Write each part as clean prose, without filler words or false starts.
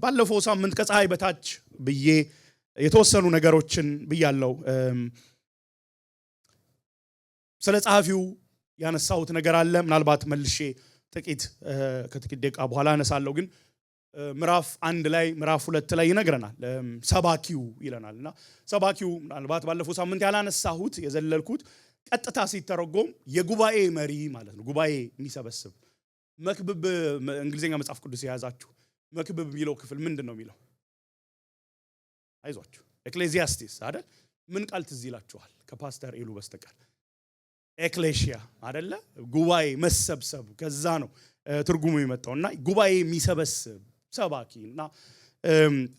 ባለፈው ሳምንት ከፀሐይ በታች ብዬ የተወሰኑ ነገሮችን ብያለሁ። ስለ ጸሐፊው ያነሳሁት ነገር አለ። ምናልባት መልሼ ከጥቂት ደቂቃ በኋላ አነሳለሁ። ግን ምዕራፍ 1 ላይ ምዕራፍ 2 ላይ ይነግረናል። ሰባኪው ይለናልና ሰባኪው ምናልባት ባለፈው ሳምንት ያላነሳሁት የዘለልኩት ቀጥታ ሲተረጎም የጉባኤ መሪ ማለት ነው። ጉባኤ የሚሰበስብ መክብብ እንግሊዘኛ መጽሐፍ ቅዱስ የያዛችሁ መክብብ የሚለው ክፍል ምንድነው የሚለው? አይዟችሁ ኤክሌሲያስቲስ አይደል? ምን ቃል ትዝ ይላችኋል ከፓስተር ኤሉ በስተቀር? ኤክሌሺያ አይደለ? ጉባኤ መሰብሰብ፣ ከዛ ነው ትርጉሙ የመጣውና ጉባኤ የሚሰበስብ ሰባኪና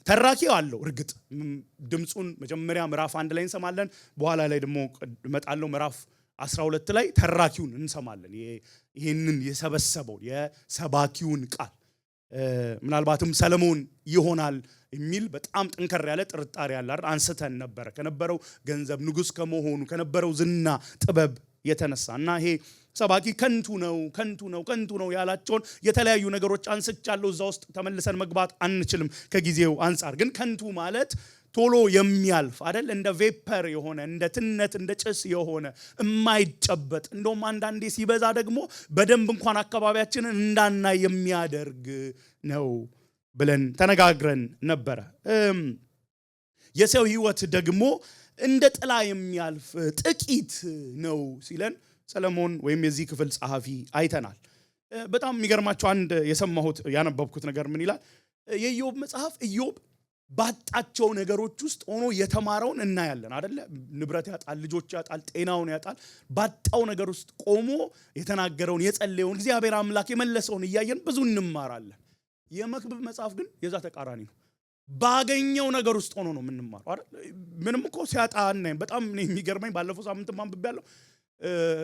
ተራኪው አለው። እርግጥ ድምጹን መጀመሪያ ምዕራፍ 1 ላይ እንሰማለን። በኋላ ላይ ደግሞ መጣለው ምዕራፍ 12 ላይ ተራኪውን እንሰማለን። ይሄንን የሰበሰበው የሰባኪውን ቃል ምናልባትም ሰለሞን ይሆናል የሚል በጣም ጠንከር ያለ ጥርጣሬ ያለ አንስተን ነበር። ከነበረው ገንዘብ ንጉስ ከመሆኑ ከነበረው ዝና ጥበብ የተነሳና ይሄ ሰባኪ ከንቱ ነው ያላቸውን የተለያዩ ነገሮች አንስቻለሁ። እዛ ውስጥ ተመልሰን መግባት አንችልም ከጊዜው አንፃር። ግን ከንቱ ማለት ቶሎ የሚያልፍ አይደል? እንደ ቬፐር የሆነ እንደ ትነት እንደ ጭስ የሆነ የማይጨበጥ እንደውም አንዳንዴ ሲበዛ ደግሞ በደንብ እንኳን አካባቢያችንን እንዳናይ የሚያደርግ ነው ብለን ተነጋግረን ነበረ። የሰው ህይወት ደግሞ እንደ ጥላ የሚያልፍ ጥቂት ነው ሲለን ሰለሞን ወይም የዚህ ክፍል ጸሐፊ አይተናል። በጣም የሚገርማቸው አንድ የሰማሁት ያነበብኩት ነገር ምን ይላል? የኢዮብ መጽሐፍ ኢዮብ ባጣቸው ነገሮች ውስጥ ሆኖ የተማረውን እናያለን አይደለ? ንብረት ያጣል፣ ልጆች ያጣል፣ ጤናውን ያጣል። ባጣው ነገር ውስጥ ቆሞ የተናገረውን የጸለየውን እግዚአብሔር አምላክ የመለሰውን እያየን ብዙ እንማራለን። የመክብብ መጽሐፍ ግን የዛ ተቃራኒ ነው። ባገኘው ነገር ውስጥ ሆኖ ነው የምንማረው አይደል? ምንም እኮ ሲያጣ እናይም። በጣም የሚገርመኝ ባለፈው ሳምንት ማንብቤያለሁ፣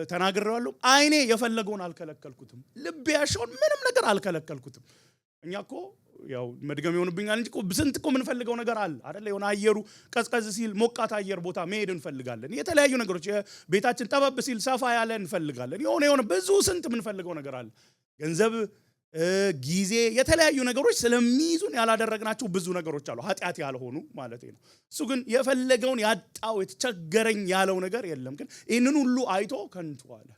ተናግሬዋለሁ። አይኔ የፈለገውን አልከለከልኩትም፣ ልቤ ያሻውን ምንም ነገር አልከለከልኩትም። እኛ እኮ ያው መድገም ይሆንብኛል እንጂ ስንት እኮ የምንፈልገው ነገር አለ አይደል? የሆነ አየሩ ቀዝቀዝ ሲል ሞቃት አየር ቦታ መሄድ እንፈልጋለን። የተለያዩ ነገሮች ቤታችን ጠበብ ሲል ሰፋ ያለ እንፈልጋለን። የሆነ ብዙ ስንት የምንፈልገው ነገር አለ። ገንዘብ፣ ጊዜ፣ የተለያዩ ነገሮች ስለሚይዙን ያላደረግናቸው ብዙ ነገሮች አሉ፣ ኃጢአት ያልሆኑ ማለት ነው። እሱ ግን የፈለገውን ያጣው የተቸገረኝ ያለው ነገር የለም። ግን ይህንን ሁሉ አይቶ ከንቱ አለ።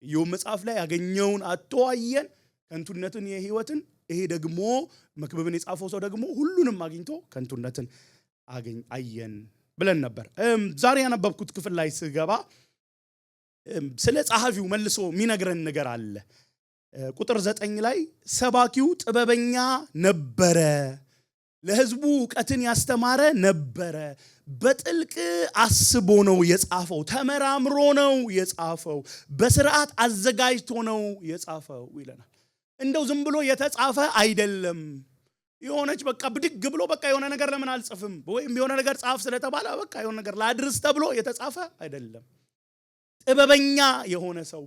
ኢዮብ መጽሐፍ ላይ ያገኘውን አጥቶ አየን፣ ከንቱነትን የህይወትን። ይሄ ደግሞ መክብብን የጻፈው ሰው ደግሞ ሁሉንም አግኝቶ ከንቱነትን አየን ብለን ነበር። ዛሬ ያነበብኩት ክፍል ላይ ስገባ ስለ ጸሐፊው መልሶ የሚነግረን ነገር አለ። ቁጥር 9 ላይ ሰባኪው ጥበበኛ ነበረ፣ ለህዝቡ ዕውቀትን ያስተማረ ነበረ፣ በጥልቅ አስቦ ነው የጻፈው፣ ተመራምሮ ነው የጻፈው፣ በስርዓት አዘጋጅቶ ነው የጻፈው ይለናል። እንደው ዝም ብሎ የተጻፈ አይደለም። የሆነች በቃ ብድግ ብሎ በቃ የሆነ ነገር ለምን አልጽፍም ወይም የሆነ ነገር ጻፍ ስለተባለ በቃ የሆነ ነገር ላድርስ ተብሎ የተጻፈ አይደለም። ጥበበኛ የሆነ ሰው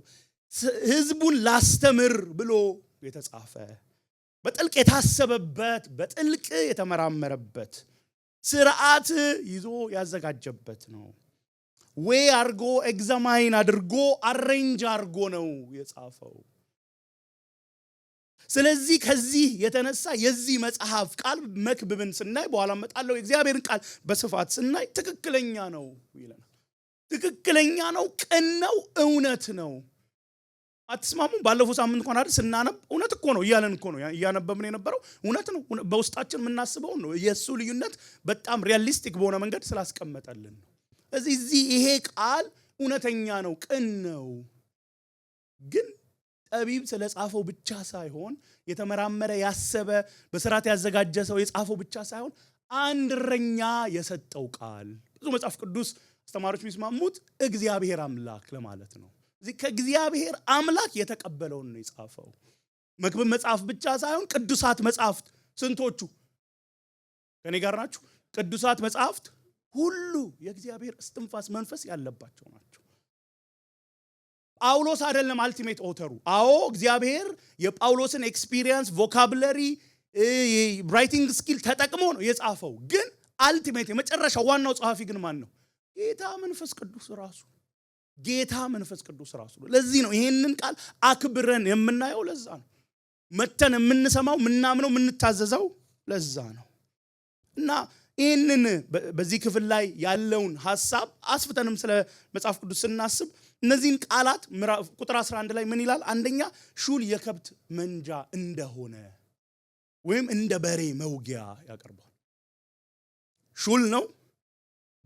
ህዝቡን ላስተምር ብሎ የተጻፈ፣ በጥልቅ የታሰበበት፣ በጥልቅ የተመራመረበት፣ ስርዓት ይዞ ያዘጋጀበት ነው። ወይ አርጎ ኤግዛማይን አድርጎ አሬንጅ አርጎ ነው የጻፈው። ስለዚህ ከዚህ የተነሳ የዚህ መጽሐፍ ቃል መክብብን ስናይ በኋላ መጣለው የእግዚአብሔርን ቃል በስፋት ስናይ ትክክለኛ ነው ይለናል። ትክክለኛ ነው፣ ቅን ነው፣ እውነት ነው። አትስማሙም? ባለፈው ሳምንት እንኳን አይደል ስናነብ እውነት እኮ ነው እያለን እኮ ነው እያነበብን የነበረው። እውነት ነው፣ በውስጣችን የምናስበው ነው። የሱ ልዩነት በጣም ሪያሊስቲክ በሆነ መንገድ ስላስቀመጠልን ነው። ስለዚህ ይሄ ቃል እውነተኛ ነው፣ ቅን ነው። ግን ጠቢብ ስለጻፈው ብቻ ሳይሆን የተመራመረ ያሰበ በስርዓት ያዘጋጀ ሰው የጻፈው ብቻ ሳይሆን አንድ እረኛ የሰጠው ቃል። ብዙ መጽሐፍ ቅዱስ አስተማሪዎች የሚስማሙት እግዚአብሔር አምላክ ለማለት ነው። እዚህ ከእግዚአብሔር አምላክ የተቀበለውን ነው የጻፈው። መክብብ መጽሐፍ ብቻ ሳይሆን ቅዱሳት መጽሐፍት ስንቶቹ ከኔ ጋር ናችሁ? ቅዱሳት መጽሐፍት ሁሉ የእግዚአብሔር እስትንፋስ መንፈስ ያለባቸው ናቸው። ጳውሎስ አይደለም አልቲሜት ኦተሩ። አዎ እግዚአብሔር የጳውሎስን ኤክስፒሪየንስ ቮካብለሪ ራይቲንግ ስኪል ተጠቅሞ ነው የጻፈው። ግን አልቲሜት የመጨረሻው ዋናው ጸሐፊ ግን ማን ነው? ጌታ መንፈስ ቅዱስ ራሱ። ጌታ መንፈስ ቅዱስ ራሱ ነው። ለዚህ ነው ይሄንን ቃል አክብረን የምናየው። ለዛ ነው መተን የምንሰማው፣ ምናምነው፣ የምንታዘዘው ለዛ ነው እና ይህንን በዚህ ክፍል ላይ ያለውን ሐሳብ አስፍተንም ስለ መጽሐፍ ቅዱስ ስናስብ እነዚህን ቃላት ቁጥር 11 ላይ ምን ይላል? አንደኛ ሹል የከብት መንጃ እንደሆነ ወይም እንደ በሬ መውጊያ ያቀርባል። ሹል ነው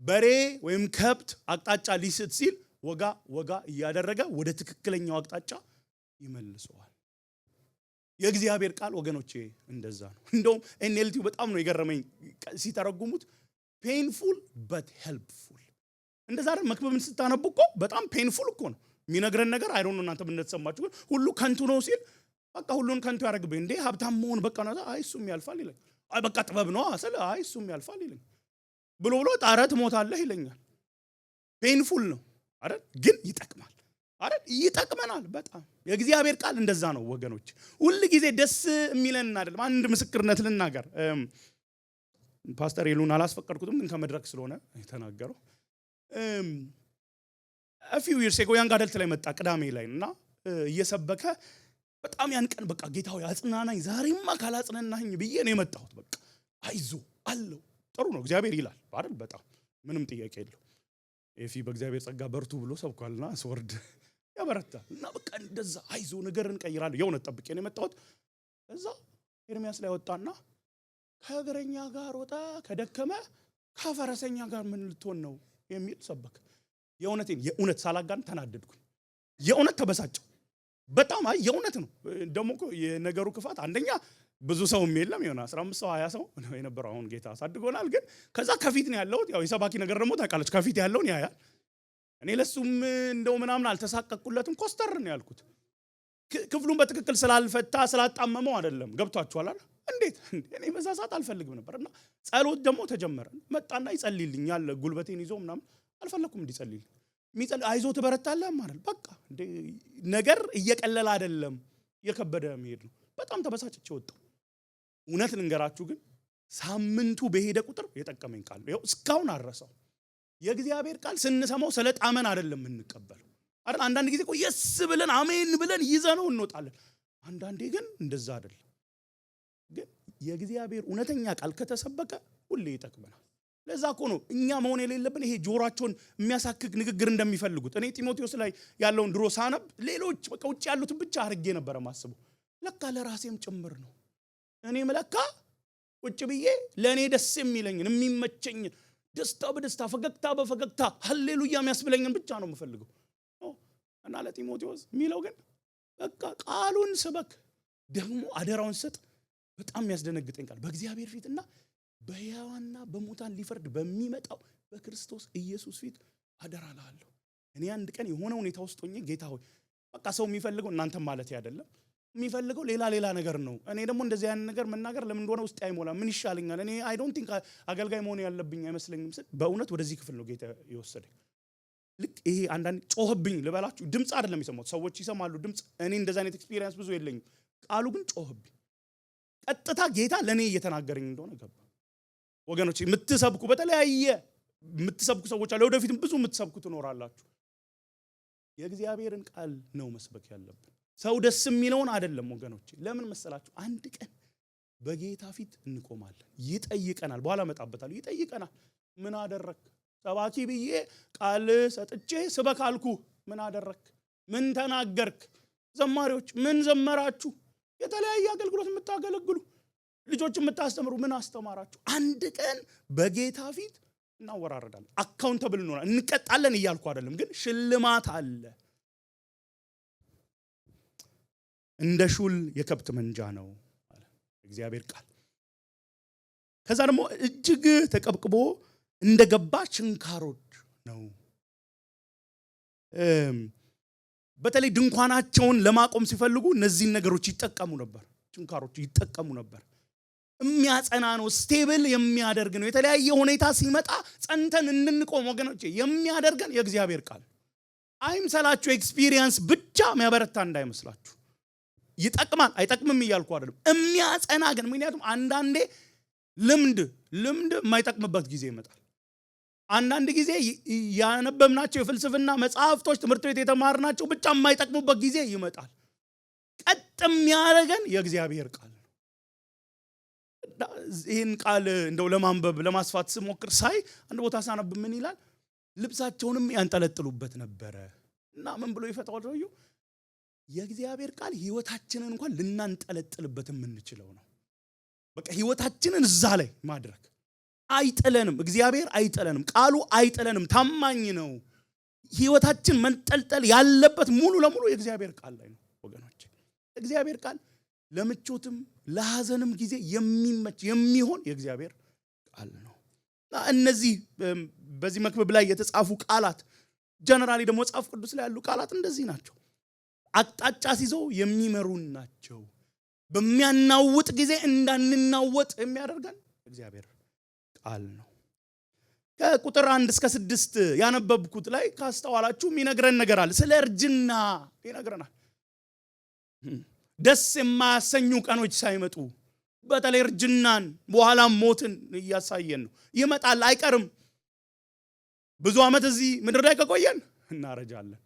በሬ ወይም ከብት አቅጣጫ ሊስት ሲል ወጋ ወጋ እያደረገ ወደ ትክክለኛው አቅጣጫ ይመልሰዋል። የእግዚአብሔር ቃል ወገኖቼ እንደዛ ነው። እንደውም ኤንኤልቲው በጣም ነው የገረመኝ ሲተረጉሙት ፔንፉል በት ሄልፕፉል። እንደዛ አይደል? መክብብን ስታነቡ እኮ በጣም ፔንፉል እኮ ነው የሚነግረን ነገር። አይ ዶንት ኖ እናንተ ምን እንደተሰማችሁ ግን ሁሉ ከንቱ ነው ሲል በቃ ሁሉን ከንቱ ያደርግብኝ እንዴ ሀብታም መሆን በቃ ነው። አይ እሱም ያልፋል ይለኝ። አይ በቃ ጥበብ ነው አሰለ። አይ እሱም ያልፋል ይለኝ ብሎ ጣረ ትሞታለህ ይለኛል። ፔንፉል ነው አይደል? ግን ይጠቅማል አይደል? ይጠቅመናል በጣም። የእግዚአብሔር ቃል እንደዛ ነው ወገኖች። ሁሉ ጊዜ ደስ የሚለን አይደለም። አንድ ምስክርነት ልናገር። ፓስተር ኤሉን አላስፈቀድኩትም ግን ከመድረክ ስለሆነ የተናገረው a few years ago ያንግ አደልት ላይ መጣ ቅዳሜ ላይ እና እየሰበከ በጣም ያን ቀን በቃ ጌታ ሆይ አጽናናኝ ዛሬማ ካላጽናናኝ ብዬ ነው የመጣሁት። በቃ አይዞ አለው ጥሩ ነው እግዚአብሔር ይላል አይደል? በጣም ምንም ጥያቄ የለው። ኤፊ በእግዚአብሔር ጸጋ በርቱ ብሎ ሰብኳልና ስወርድ ያበረታል እና በቃ እንደዛ አይዞ ነገርን ቀይራለሁ የእውነት ጠብቄ ነው የመጣሁት። እዛ ኤርሚያስ ላይ ወጣና ከእግረኛ ጋር ወጣ ከደከመ ከፈረሰኛ ጋር ምን ልትሆን ነው የሚል ሰበክ። የእውነት ሳላጋን ተናደድኩኝ። የእውነት ተበሳጨው በጣም። አይ የእውነት ነው ደግሞ እኮ የነገሩ ክፋት አንደኛ ብዙ ሰውም የለም የሆነ 15 ሰው 20 ሰው ነው የነበረው። አሁን ጌታ አሳድጎናል ግን ከዛ ከፊት ነው ያለው። ያው የሰባኪ ነገር ደግሞ ታውቃለች ከፊት ያለውን ያያል። እኔ ለሱም እንደው ምናምን አልተሳቀቅኩለትም ኮስተር ነው ያልኩት። ክፍሉን በትክክል ስላልፈታ ስላጣመመው አይደለም። ገብቷችኋል አይደል? እንዴት እኔ በዛ ሰዓት አልፈልግም ነበርና ጸሎት ደግሞ ተጀመረ። መጣና ይጸልይልኛል ጉልበቴን ይዞ ምናምን አልፈለኩም እንዲጸልይልኝ። የሚጸልይ አይዞ ትበረታለህ ማለት በቃ ነገር እየቀለለ አይደለም እየከበደ መሄድ ነው። በጣም ተበሳጭቼ ወጣሁ። እውነት ልንገራችሁ ግን ሳምንቱ በሄደ ቁጥር የጠቀመኝ ቃል ነው። እስካሁን አረሳው። የእግዚአብሔር ቃል ስንሰማው ስለጣመን አይደለም እንቀበለው አይደል? አንዳንድ ጊዜ የስ ብለን አሜን ብለን ይዘነው እንወጣለን። አንዳንዴ ግን እንደዛ አይደለም። ግን የእግዚአብሔር እውነተኛ ቃል ከተሰበከ ሁሌ ይጠቅመናል። ለዛ እኮ ነው እኛ መሆን የሌለብን ይሄ ጆሮአቸውን የሚያሳክክ ንግግር እንደሚፈልጉት። እኔ ጢሞቴዎስ ላይ ያለውን ድሮ ሳነብ ሌሎች በቃ ውጭ ያሉትን ብቻ አድርጌ ነበር ማስበው። ለካ ለራሴም ጭምር ነው። እኔም ለካ ቁጭ ብዬ ለኔ ደስ የሚለኝን የሚመቸኝን ደስታ በደስታ ፈገግታ በፈገግታ ሃሌሉያ የሚያስብለኝን ብቻ ነው የምፈልገው። እና ለጢሞቴዎስ የሚለው ግን በቃ ቃሉን ስበክ ደግሞ አደራውን ስጥ። በጣም የሚያስደነግጠኝ ቃል በእግዚአብሔር ፊትና በሕያዋንና በሙታን ሊፈርድ በሚመጣው በክርስቶስ ኢየሱስ ፊት አደራ እልሃለሁ። እኔ አንድ ቀን የሆነ ሁኔታ ውስጥ ሆኜ ጌታ ሆይ በቃ ሰው የሚፈልገው እናንተም ማለት አይደለም የሚፈልገው ሌላ ነገር ነው። እኔ ደግሞ እንደዚህ አይነት ነገር መናገር ለምን እንደሆነ ውስጥ አይሞላ ምን ይሻለኛል? እኔ አይ ዶንት ቲንክ አገልጋይ መሆን ያለብኝ አይመስለኝም ስል በእውነት ወደዚህ ክፍል ነው ጌታ የወሰደኝ። ልክ ይሄ አንዳንድ ጮህብኝ ልበላችሁ። ድምጽ አይደለም የሰማሁት፣ ሰዎች ይሰማሉ ድምጽ። እኔ እንደዛ አይነት ኤክስፒሪየንስ ብዙ የለኝም። ቃሉ ግን ጮህብኝ። ቀጥታ ጌታ ለኔ እየተናገረኝ እንደሆነ ገባ። ወገኖች የምትሰብኩ በተለያየ የምትሰብኩ ሰዎች አለ፣ ወደፊትም ብዙ የምትሰብኩ ትኖራላችሁ። የእግዚአብሔርን ቃል ነው መስበክ ያለብን። ሰው ደስ የሚለውን አይደለም ወገኖች። ለምን መሰላችሁ? አንድ ቀን በጌታ ፊት እንቆማለን። ይጠይቀናል። በኋላ መጣበታለሁ። ይጠይቀናል። ምን አደረክ? ሰባኪ ብዬ ቃል ሰጥቼ ስበክ አልኩ። ምን አደረክ? ምን ተናገርክ? ዘማሪዎች ምን ዘመራችሁ? የተለያየ አገልግሎት የምታገለግሉ ልጆች የምታስተምሩ ምን አስተማራችሁ? አንድ ቀን በጌታ ፊት እናወራረዳለን። አካውንተብል እንሆናለን። እንቀጣለን እያልኩ አይደለም፣ ግን ሽልማት አለ። እንደ ሹል የከብት መንጃ ነው አለ እግዚአብሔር ቃል። ከዛ ደግሞ እጅግ ተቀብቅቦ እንደገባ ችንካሮች ነው። በተለይ ድንኳናቸውን ለማቆም ሲፈልጉ እነዚህን ነገሮች ይጠቀሙ ነበር። ችንካሮች ይጠቀሙ ነበር። የሚያጸና ነው፣ ስቴብል የሚያደርግ ነው። የተለያየ ሁኔታ ሲመጣ ጸንተን እንንቆም ወገኖቼ የሚያደርገን የእግዚአብሔር ቃል። አይምሰላችሁ ኤክስፒሪየንስ ብቻ የሚያበረታ እንዳይመስላችሁ። ይጠቅማል አይጠቅምም እያልኩ አይደለም፣ የሚያጸና ግን። ምክንያቱም አንዳንዴ ልምድ የማይጠቅምበት ጊዜ ይመጣል። አንዳንድ ጊዜ ያነበብናቸው የፍልስፍና መጽሐፍቶች ትምህርት ቤት የተማርናቸው ብቻ የማይጠቅሙበት ጊዜ ይመጣል። ቀጥ የሚያደርገን የእግዚአብሔር ቃል ነው። ይህን ቃል እንደው ለማንበብ ለማስፋት ስሞክር ሳይ አንድ ቦታ ሳነብ ምን ይላል? ልብሳቸውንም ያንጠለጥሉበት ነበረ እና ምን ብሎ ይፈታዋል ሰውየው? የእግዚአብሔር ቃል ህይወታችንን እንኳን ልናንጠለጥልበት የምንችለው ነው። በቃ ህይወታችንን እዛ ላይ ማድረግ አይጥለንም። እግዚአብሔር አይጥለንም። ቃሉ አይጥለንም። ታማኝ ነው። ህይወታችን መንጠልጠል ያለበት ሙሉ ለሙሉ የእግዚአብሔር ቃል ላይ ነው ወገኖች። እግዚአብሔር ቃል ለምቾትም ለሐዘንም ጊዜ የሚመች የሚሆን የእግዚአብሔር ቃል ነው። እነዚህ በዚህ መክብብ ላይ የተጻፉ ቃላት ጀነራሊ ደግሞ መጽሐፍ ቅዱስ ላይ ያሉ ቃላት እንደዚህ ናቸው። አቅጣጫ ሲዘው የሚመሩን ናቸው። በሚያናውጥ ጊዜ እንዳንናወጥ የሚያደርገን እግዚአብሔር ቃል ነው። ከቁጥር 1 እስከ 6 ያነበብኩት ላይ ካስተዋላችሁ የሚነግረን ነገር አለ። ስለ እርጅና ይነግረናል። ደስ የማያሰኙ ቀኖች ሳይመጡ በተለይ እርጅናን በኋላም ሞትን እያሳየን ነው። ይመጣል፣ አይቀርም። ብዙ ዓመት እዚህ ምድር ላይ ከቆየን እናረጃለን።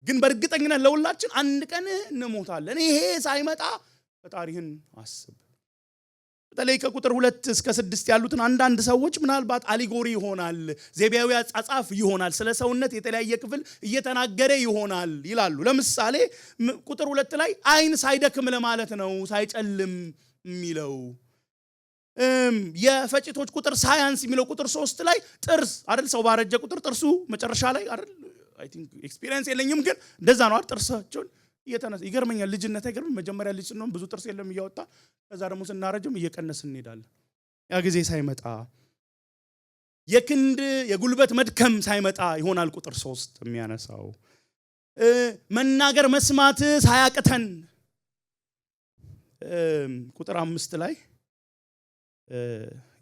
ግን በእርግጠኝነት ለሁላችን አንድ ቀን እንሞታለን። ይሄ ሳይመጣ ፈጣሪህን አስብ። በተለይ ከቁጥር 2 እስከ 6 ያሉትን አንዳንድ ሰዎች ምናልባት አሊጎሪ ይሆናል፣ ዜቢያዊ አጻጻፍ ይሆናል፣ ስለ ሰውነት የተለያየ ክፍል እየተናገረ ይሆናል ይላሉ። ለምሳሌ ቁጥር 2 ላይ አይን ሳይደክም ለማለት ነው፣ ሳይጨልም የሚለው። የፈጭቶች ቁጥር ሳያንስ የሚለው ቁጥር 3 ላይ ጥርስ አይደል፣ ሰው ባረጀ ቁጥር ጥርሱ መጨረሻ ላይ አይደል፣ አይ ቲንክ ኤክስፒሪየንስ የለኝም ግን እንደዛ ነው አይደል፣ ጥርሳቸውን እየተነሳ ይገርመኛል። ልጅነት አይገርም? መጀመሪያ ልጅ ስንሆን ብዙ ጥርስ የለም እያወጣ ከዛ ደግሞ ስናረጅም እየቀነስን እንሄዳለን። ያ ጊዜ ሳይመጣ የክንድ የጉልበት መድከም ሳይመጣ ይሆናል ቁጥር 3 የሚያነሳው። መናገር መስማት ሳያቅተን ቁጥር 5 ላይ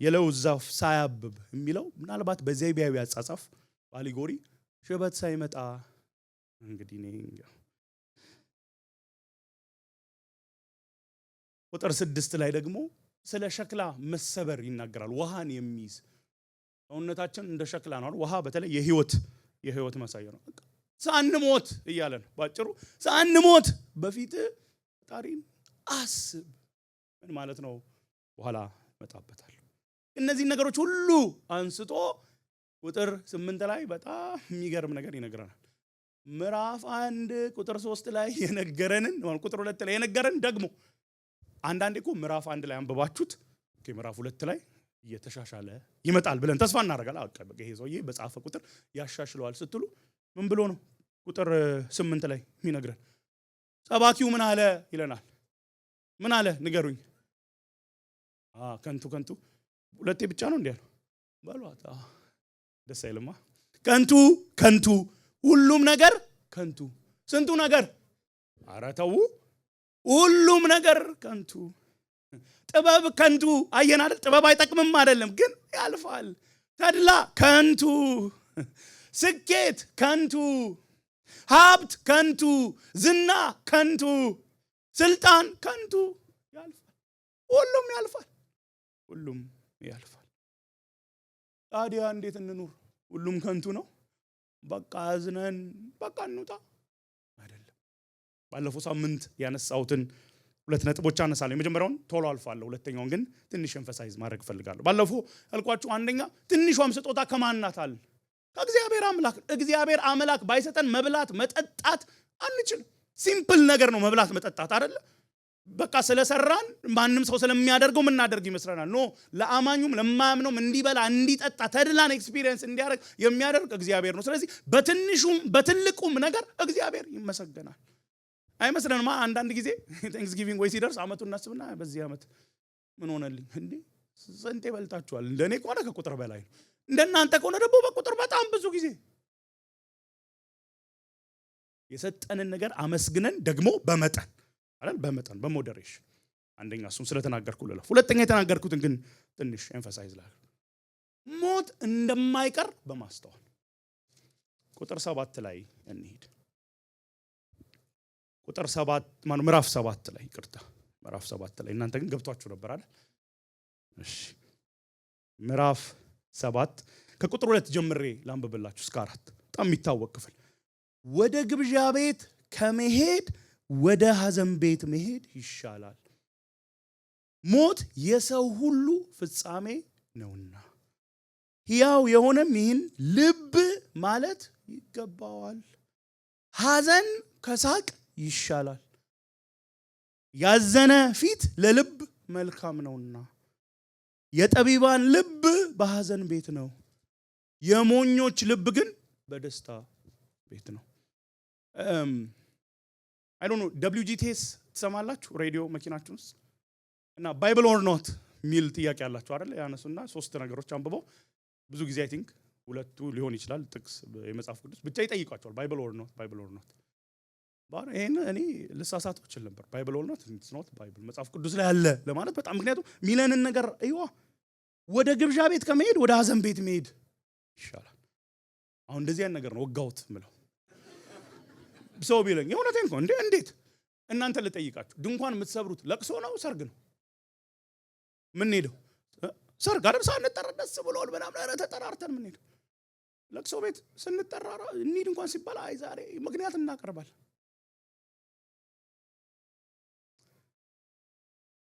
የለውዝ ዛፍ ሳያብብ የሚለው ምናልባት በዘይቢያዊ አጻጻፍ ባሊጎሪ ሽበት ሳይመጣ እንግዲህ ቁጥር 6 ላይ ደግሞ ስለ ሸክላ መሰበር ይናገራል። ውሃን የሚይዝ ሰውነታችን እንደ ሸክላ ነው። ውሃ በተለይ የህይወት መሳያ ነው። ሳንሞት እያለ ነው ባጭሩ። ሳንሞት በፊት ፈጣሪን አስብ። ምን ማለት ነው? በኋላ መጣበታል። እነዚህ ነገሮች ሁሉ አንስቶ ቁጥር 8 ላይ በጣም የሚገርም ነገር ይነግረናል። ምዕራፍ 1 ቁጥር 3 ላይ የነገረንን ቁጥር 2 ላይ የነገረን ደግሞ አንዳንዴ እኮ ምዕራፍ 1 ላይ አንብባችሁት ምዕራፍ 2 ላይ እየተሻሻለ ይመጣል ብለን ተስፋ እናደርጋለን። በቃ ይሄ ሰውዬ በጻፈ ቁጥር ያሻሽለዋል ስትሉ ምን ብሎ ነው ቁጥር 8 ላይ የሚነግረን? ሰባኪው ምን አለ ይለናል። ምን አለ ንገሩኝ? ከንቱ ሁለቴ ብቻ ነው እንዴ ያለው? በሏት ደስ አይልማ። ከንቱ ሁሉም ነገር ከንቱ። ስንቱ ነገር? ኧረ ተው፣ ሁሉም ነገር ከንቱ። ጥበብ ከንቱ። አየን አይደል? ጥበብ አይጠቅምም አይደለም፣ ግን ያልፋል። ተድላ ከንቱ፣ ስኬት ከንቱ፣ ሀብት ከንቱ፣ ዝና ከንቱ፣ ስልጣን ከንቱ። ያልፋል። ሁሉም ያልፋል። ታዲያ እንዴት እንኑር? ሁሉም ከንቱ ነው። በቃ አዝነን በቃ እንውጣ አይደለም። ባለፈው ሳምንት ያነሳሁትን 2 ነጥቦች አነሳለሁ። የመጀመሪያውን ቶሎ አልፋለሁ፣ ሁለተኛውን ግን ትንሽ ኤምፋሳይዝ ማድረግ ፈልጋለሁ። ባለፈው አልኳችሁ አንደኛ ትንሿም ስጦታ ከማናት አለ? ከእግዚአብሔር አምላክ። እግዚአብሔር አምላክ ባይሰጠን መብላት መጠጣት አንችልም። ሲምፕል ነገር ነው መብላት መጠጣት አይደለ? በቃ ስለሰራን ማንም ሰው ስለሚያደርገው ምናደርግ ይመስለናል። ኖ፣ ለአማኙም ለማያምነውም እንዲበላ እንዲጠጣ ተድላን ኤክስፒሪየንስ እንዲያደርግ የሚያደርግ እግዚአብሔር ነው። ስለዚህ በትንሹም በትልቁም ነገር እግዚአብሔር ይመሰገናል። አይመስለንም? አንዳንድ ጊዜ ቴንክስጊቪንግ ወይ ሲደርስ አመቱን እናስብና በዚህ አመት ምን ሆነልኝ እንዴ? ስንቴ በልታችኋል? እንደኔ ከሆነ ከቁጥር በላይ ነው። እንደናንተ ከሆነ ደግሞ በቁጥር በጣም ብዙ ጊዜ የሰጠንን ነገር አመስግነን ደግሞ በመጠን አይደል? በመጠን በሞዴሬሽን። አንደኛ እሱን ስለተናገርኩ ለለፍ። ሁለተኛ የተናገርኩትን ግን ትንሽ ኤምፋሳይዝ ላድርግ። ሞት እንደማይቀር በማስተዋል ቁጥር 7 ላይ እንሂድ። ቁጥር 7 ምዕራፍ 7 ላይ ይቅርታ፣ ምዕራፍ 7 ላይ እናንተ ግን ገብቷችሁ ነበር አይደል? እሺ፣ ምዕራፍ 7 ከቁጥር 2 ጀምሬ ላንብብላችሁ እስከ 4። በጣም የሚታወቅ ክፍል። ወደ ግብዣ ቤት ከመሄድ ወደ ሐዘን ቤት መሄድ ይሻላል። ሞት የሰው ሁሉ ፍጻሜ ነውና ሕያው የሆነም ይህን ልብ ማለት ይገባዋል። ሐዘን ከሳቅ ይሻላል፣ ያዘነ ፊት ለልብ መልካም ነውና። የጠቢባን ልብ በሐዘን ቤት ነው፣ የሞኞች ልብ ግን በደስታ ቤት ነው። አይ ዶንት ኖ WGTS ትሰማላችሁ ሬዲዮ መኪናችሁ ውስጥ እና ባይብል ኦር ኖት ሚል ጥያቄ ያላችሁ አይደል? ያነሱና ሶስት ነገሮች አንብበው ብዙ ጊዜ አይ ቲንክ ሁለቱ ሊሆን ይችላል ጥቅስ የመጽሐፍ ቅዱስ ብቻ ይጠይቋቸዋል። ባይብል ኦር ኖት ይሄን እኔ ልሳሳት እችል ነበር። ባይብል ኦር ኖት ኢትስ ኖት ባይብል መጽሐፍ ቅዱስ ላይ አለ ለማለት በጣም ምክንያቱም ሚለንን ነገር አይዋ ወደ ግብዣ ቤት ከመሄድ ወደ ሐዘን ቤት መሄድ ይሻላል። አሁን እንደዚህ አይነት ነገር ነው ወጋውት ምለው ሰው ቢለኝ የእውነቴን ነው እንዴት እናንተ ልጠይቃችሁ ድንኳን የምትሰብሩት ለቅሶ ነው ሰርግ ነው? ምን ሄደው ሰርግ አይደል? ሳንጠራ ደስ ብሎል በጣም ተጠራርተን ምን ሄደው ለቅሶ ቤት ስንጠራ እንሂድ እንኳን ሲባል አይ ዛሬ ምክንያት እናቀርባለን።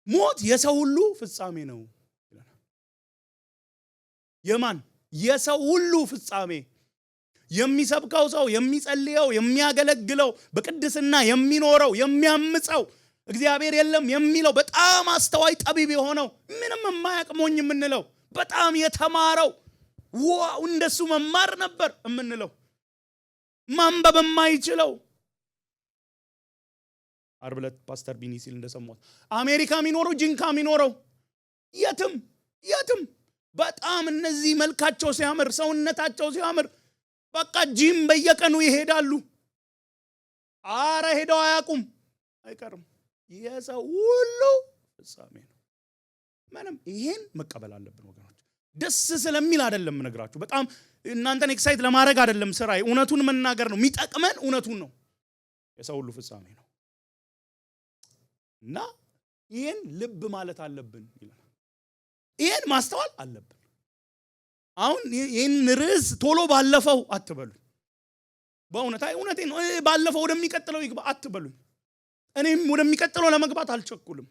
ሞት የሰው ሁሉ ፍጻሜ ነው ይላል። የማን የሰው ሁሉ ፍጻሜ? የሚሰብከው ሰው፣ የሚጸልየው፣ የሚያገለግለው፣ በቅድስና የሚኖረው፣ የሚያምፀው፣ እግዚአብሔር የለም የሚለው፣ በጣም አስተዋይ ጠቢብ የሆነው፣ ምንም የማያቅሞኝ የምንለው፣ በጣም የተማረው ዋው እንደሱ መማር ነበር የምንለው፣ ማንበብ የማይችለው ዓርብ ዕለት ፓስተር ቢኒ ሲል እንደሰማሁት አሜሪካ የሚኖረው ጂንካ የሚኖረው የትም በጣም እነዚህ መልካቸው ሲያምር ሰውነታቸው ሲያምር በቃ ጂም በየቀኑ ይሄዳሉ። አረ ሄደው አያውቁም አይቀርም። የሰው ሁሉ ፍጻሜ ነው። ምንም ይሄን መቀበል አለብን ወገኖች። ደስ ስለሚል አይደለም ነግራችሁ፣ በጣም እናንተን ኤክሳይት ለማድረግ አይደለም ስራዬ። እውነቱን መናገር ነው የሚጠቅመን፣ እውነቱን ነው። የሰው ሁሉ ፍጻሜ ነው እና ይሄን ልብ ማለት አለብን ይላል። ይሄን ማስተዋል አለብን። አሁን ይሄን ርዕስ ቶሎ ባለፈው አትበሉ። እውነቴን ነው። ባለፈው ወደሚቀጥለው ይግባ አትበሉ። እኔም ወደሚቀጥለው ለመግባት አልቸኩልም።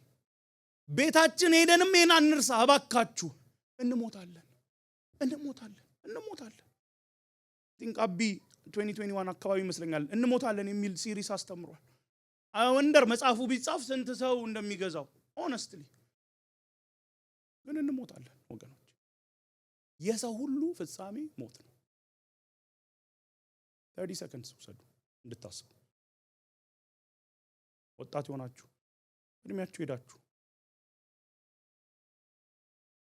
ቤታችን ሄደንም ይሄን አንርሳ እባካችሁ። እንሞታለን። ቲንክ አቢ 2021 አካባቢ ይመስለኛል እንሞታለን የሚል ሲሪስ አስተምሯል። ወንደር መጽሐፉ ቢጻፍ ስንት ሰው እንደሚገዛው ሆነስትሊ ግን እንሞታለን ወገኖች። የሰው ሁሉ ፍጻሜ ሞት ነው። 30 seconds ውሰዱ እንድታስቡ። ወጣት ሆናችሁ እድሜያችሁ ሄዳችሁ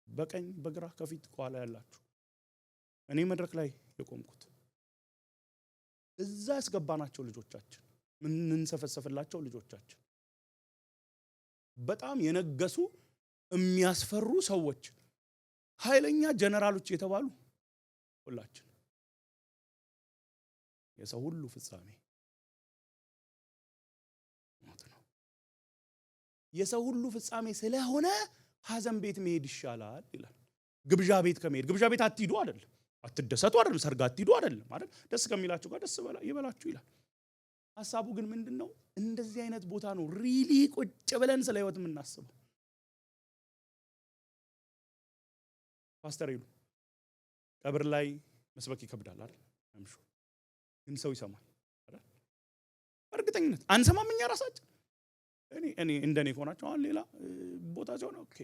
በቀኝ በግራ ከፊት ከኋላ ያላችሁ እኔ መድረክ ላይ የቆምኩት እዛ ያስገባናቸው ልጆቻችን ምን እንሰፈሰፍላቸው ልጆቻችን በጣም የነገሱ የሚያስፈሩ ሰዎች ኃይለኛ ጀነራሎች የተባሉ ሁላችን የሰው ሁሉ ፍጻሜ ሞት ነው። የሰው ሁሉ ፍጻሜ ስለሆነ ሐዘን ቤት መሄድ ይሻላል ይላል። ግብዣ ቤት ከመሄድ ግብዣ ቤት አትሂዱ አይደለም፣ አትደሰቱ አይደለም፣ ሰርግ አትሂዱ አይደለም አይደል? ደስ ከሚላችሁ ጋር ደስ ይበላችሁ ይላል። ሐሳቡ ግን ምንድነው? እንደዚህ አይነት ቦታ ነው ሪሊ ቁጭ ብለን ስለ ህይወት የምናስበው። ፓስተር ይሉ ቀብር ላይ መስበክ ይከብዳል አይደል? አምሹ ግን ሰው ይሰማል አይደል? በእርግጠኝነት አንሰማም እኛ ራሳችን። እኔ እንደኔ ሆናችሁ አሁን ሌላ ቦታ ሲሆን ኦኬ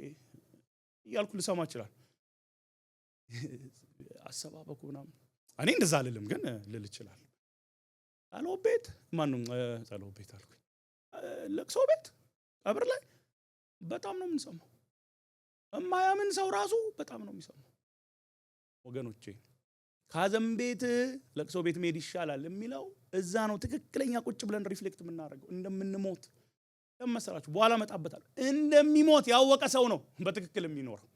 እያልኩ ልሰማ ይችላል። አሰባበኩ ምናምን እኔ እንደዛ አልልም፣ ግን ልል ይችላል። ጸሎት ቤት ጸሎት ቤት አልኩኝ፣ ለቅሶ ቤት ቀብር ላይ በጣም ነው የምንሰማው። የማያምን ሰው ራሱ በጣም ነው የሚሰማው። ወገኖቼ ከሐዘን ቤት ለቅሶ ቤት መሄድ ይሻላል የሚለው እዛ ነው ትክክለኛ ቁጭ ብለን ሪፍሌክት የምናደርገው። እንደምንሞት ለመሰላችሁ በኋላ መጣበታል። እንደሚሞት ያወቀ ሰው ነው በትክክል የሚኖረው።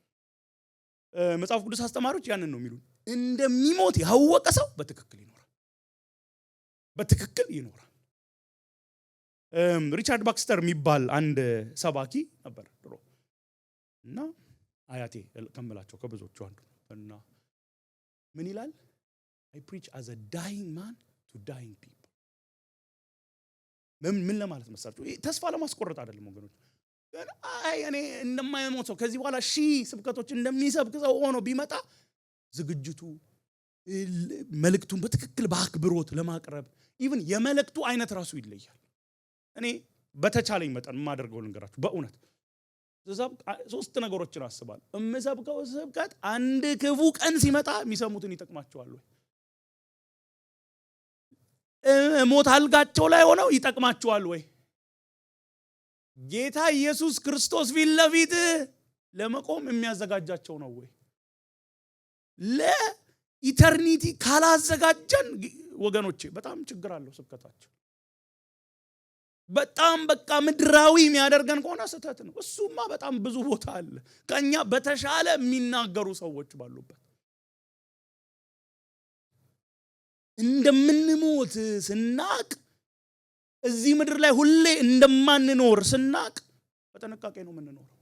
መጽሐፍ ቅዱስ አስተማሪዎች ያንን ነው የሚሉን። እንደሚሞት ያወቀ ሰው በትክክል ይኖራል። ሪቻርድ ባክስተር የሚባል አንድ ሰባኪ ነበር ድሮ እና አያቴ ከመላቸው ከብዙዎቹ አንዱ እና ምን ይላል? I preach as a dying man to dying people። ምን ለማለት መሰላችሁ? ተስፋ ለማስቆረጥ አይደለም ወገኖች። አይ እኔ እንደማይሞት ሰው ከዚህ በኋላ ሺህ ስብከቶች እንደሚሰብክ ሰው ሆኖ ቢመጣ ዝግጅቱ መልእክቱን በትክክል በአክብሮት ለማቅረብ ኢቭን የመልእክቱ አይነት ራሱ ይለያል። እኔ በተቻለኝ መጠን የማደርገው ልንገራችሁ በእውነት ሶስት ነገሮችን አስባለሁ። እምሰብከው ስብከት አንድ ክፉ ቀን ሲመጣ የሚሰሙትን ይጠቅማቸዋል ወይ? ሞት አልጋቸው ላይ ሆነው ይጠቅማቸዋል ወይ? ጌታ ኢየሱስ ክርስቶስ ፊት ለፊት ለመቆም የሚያዘጋጃቸው ነው ወይ? ለኢተርኒቲ ካላዘጋጀን ወገኖቼ በጣም ችግር አለው ስብከታቸው። በጣም በቃ ምድራዊ የሚያደርገን ከሆነ ስህተት ነው። እሱማ በጣም ብዙ ቦታ አለ ከኛ በተሻለ የሚናገሩ ሰዎች ባሉበት። እንደምንሞት ስናቅ እዚህ ምድር ላይ ሁሌ እንደማንኖር ስናቅ በጥንቃቄ ነው የምንኖረው።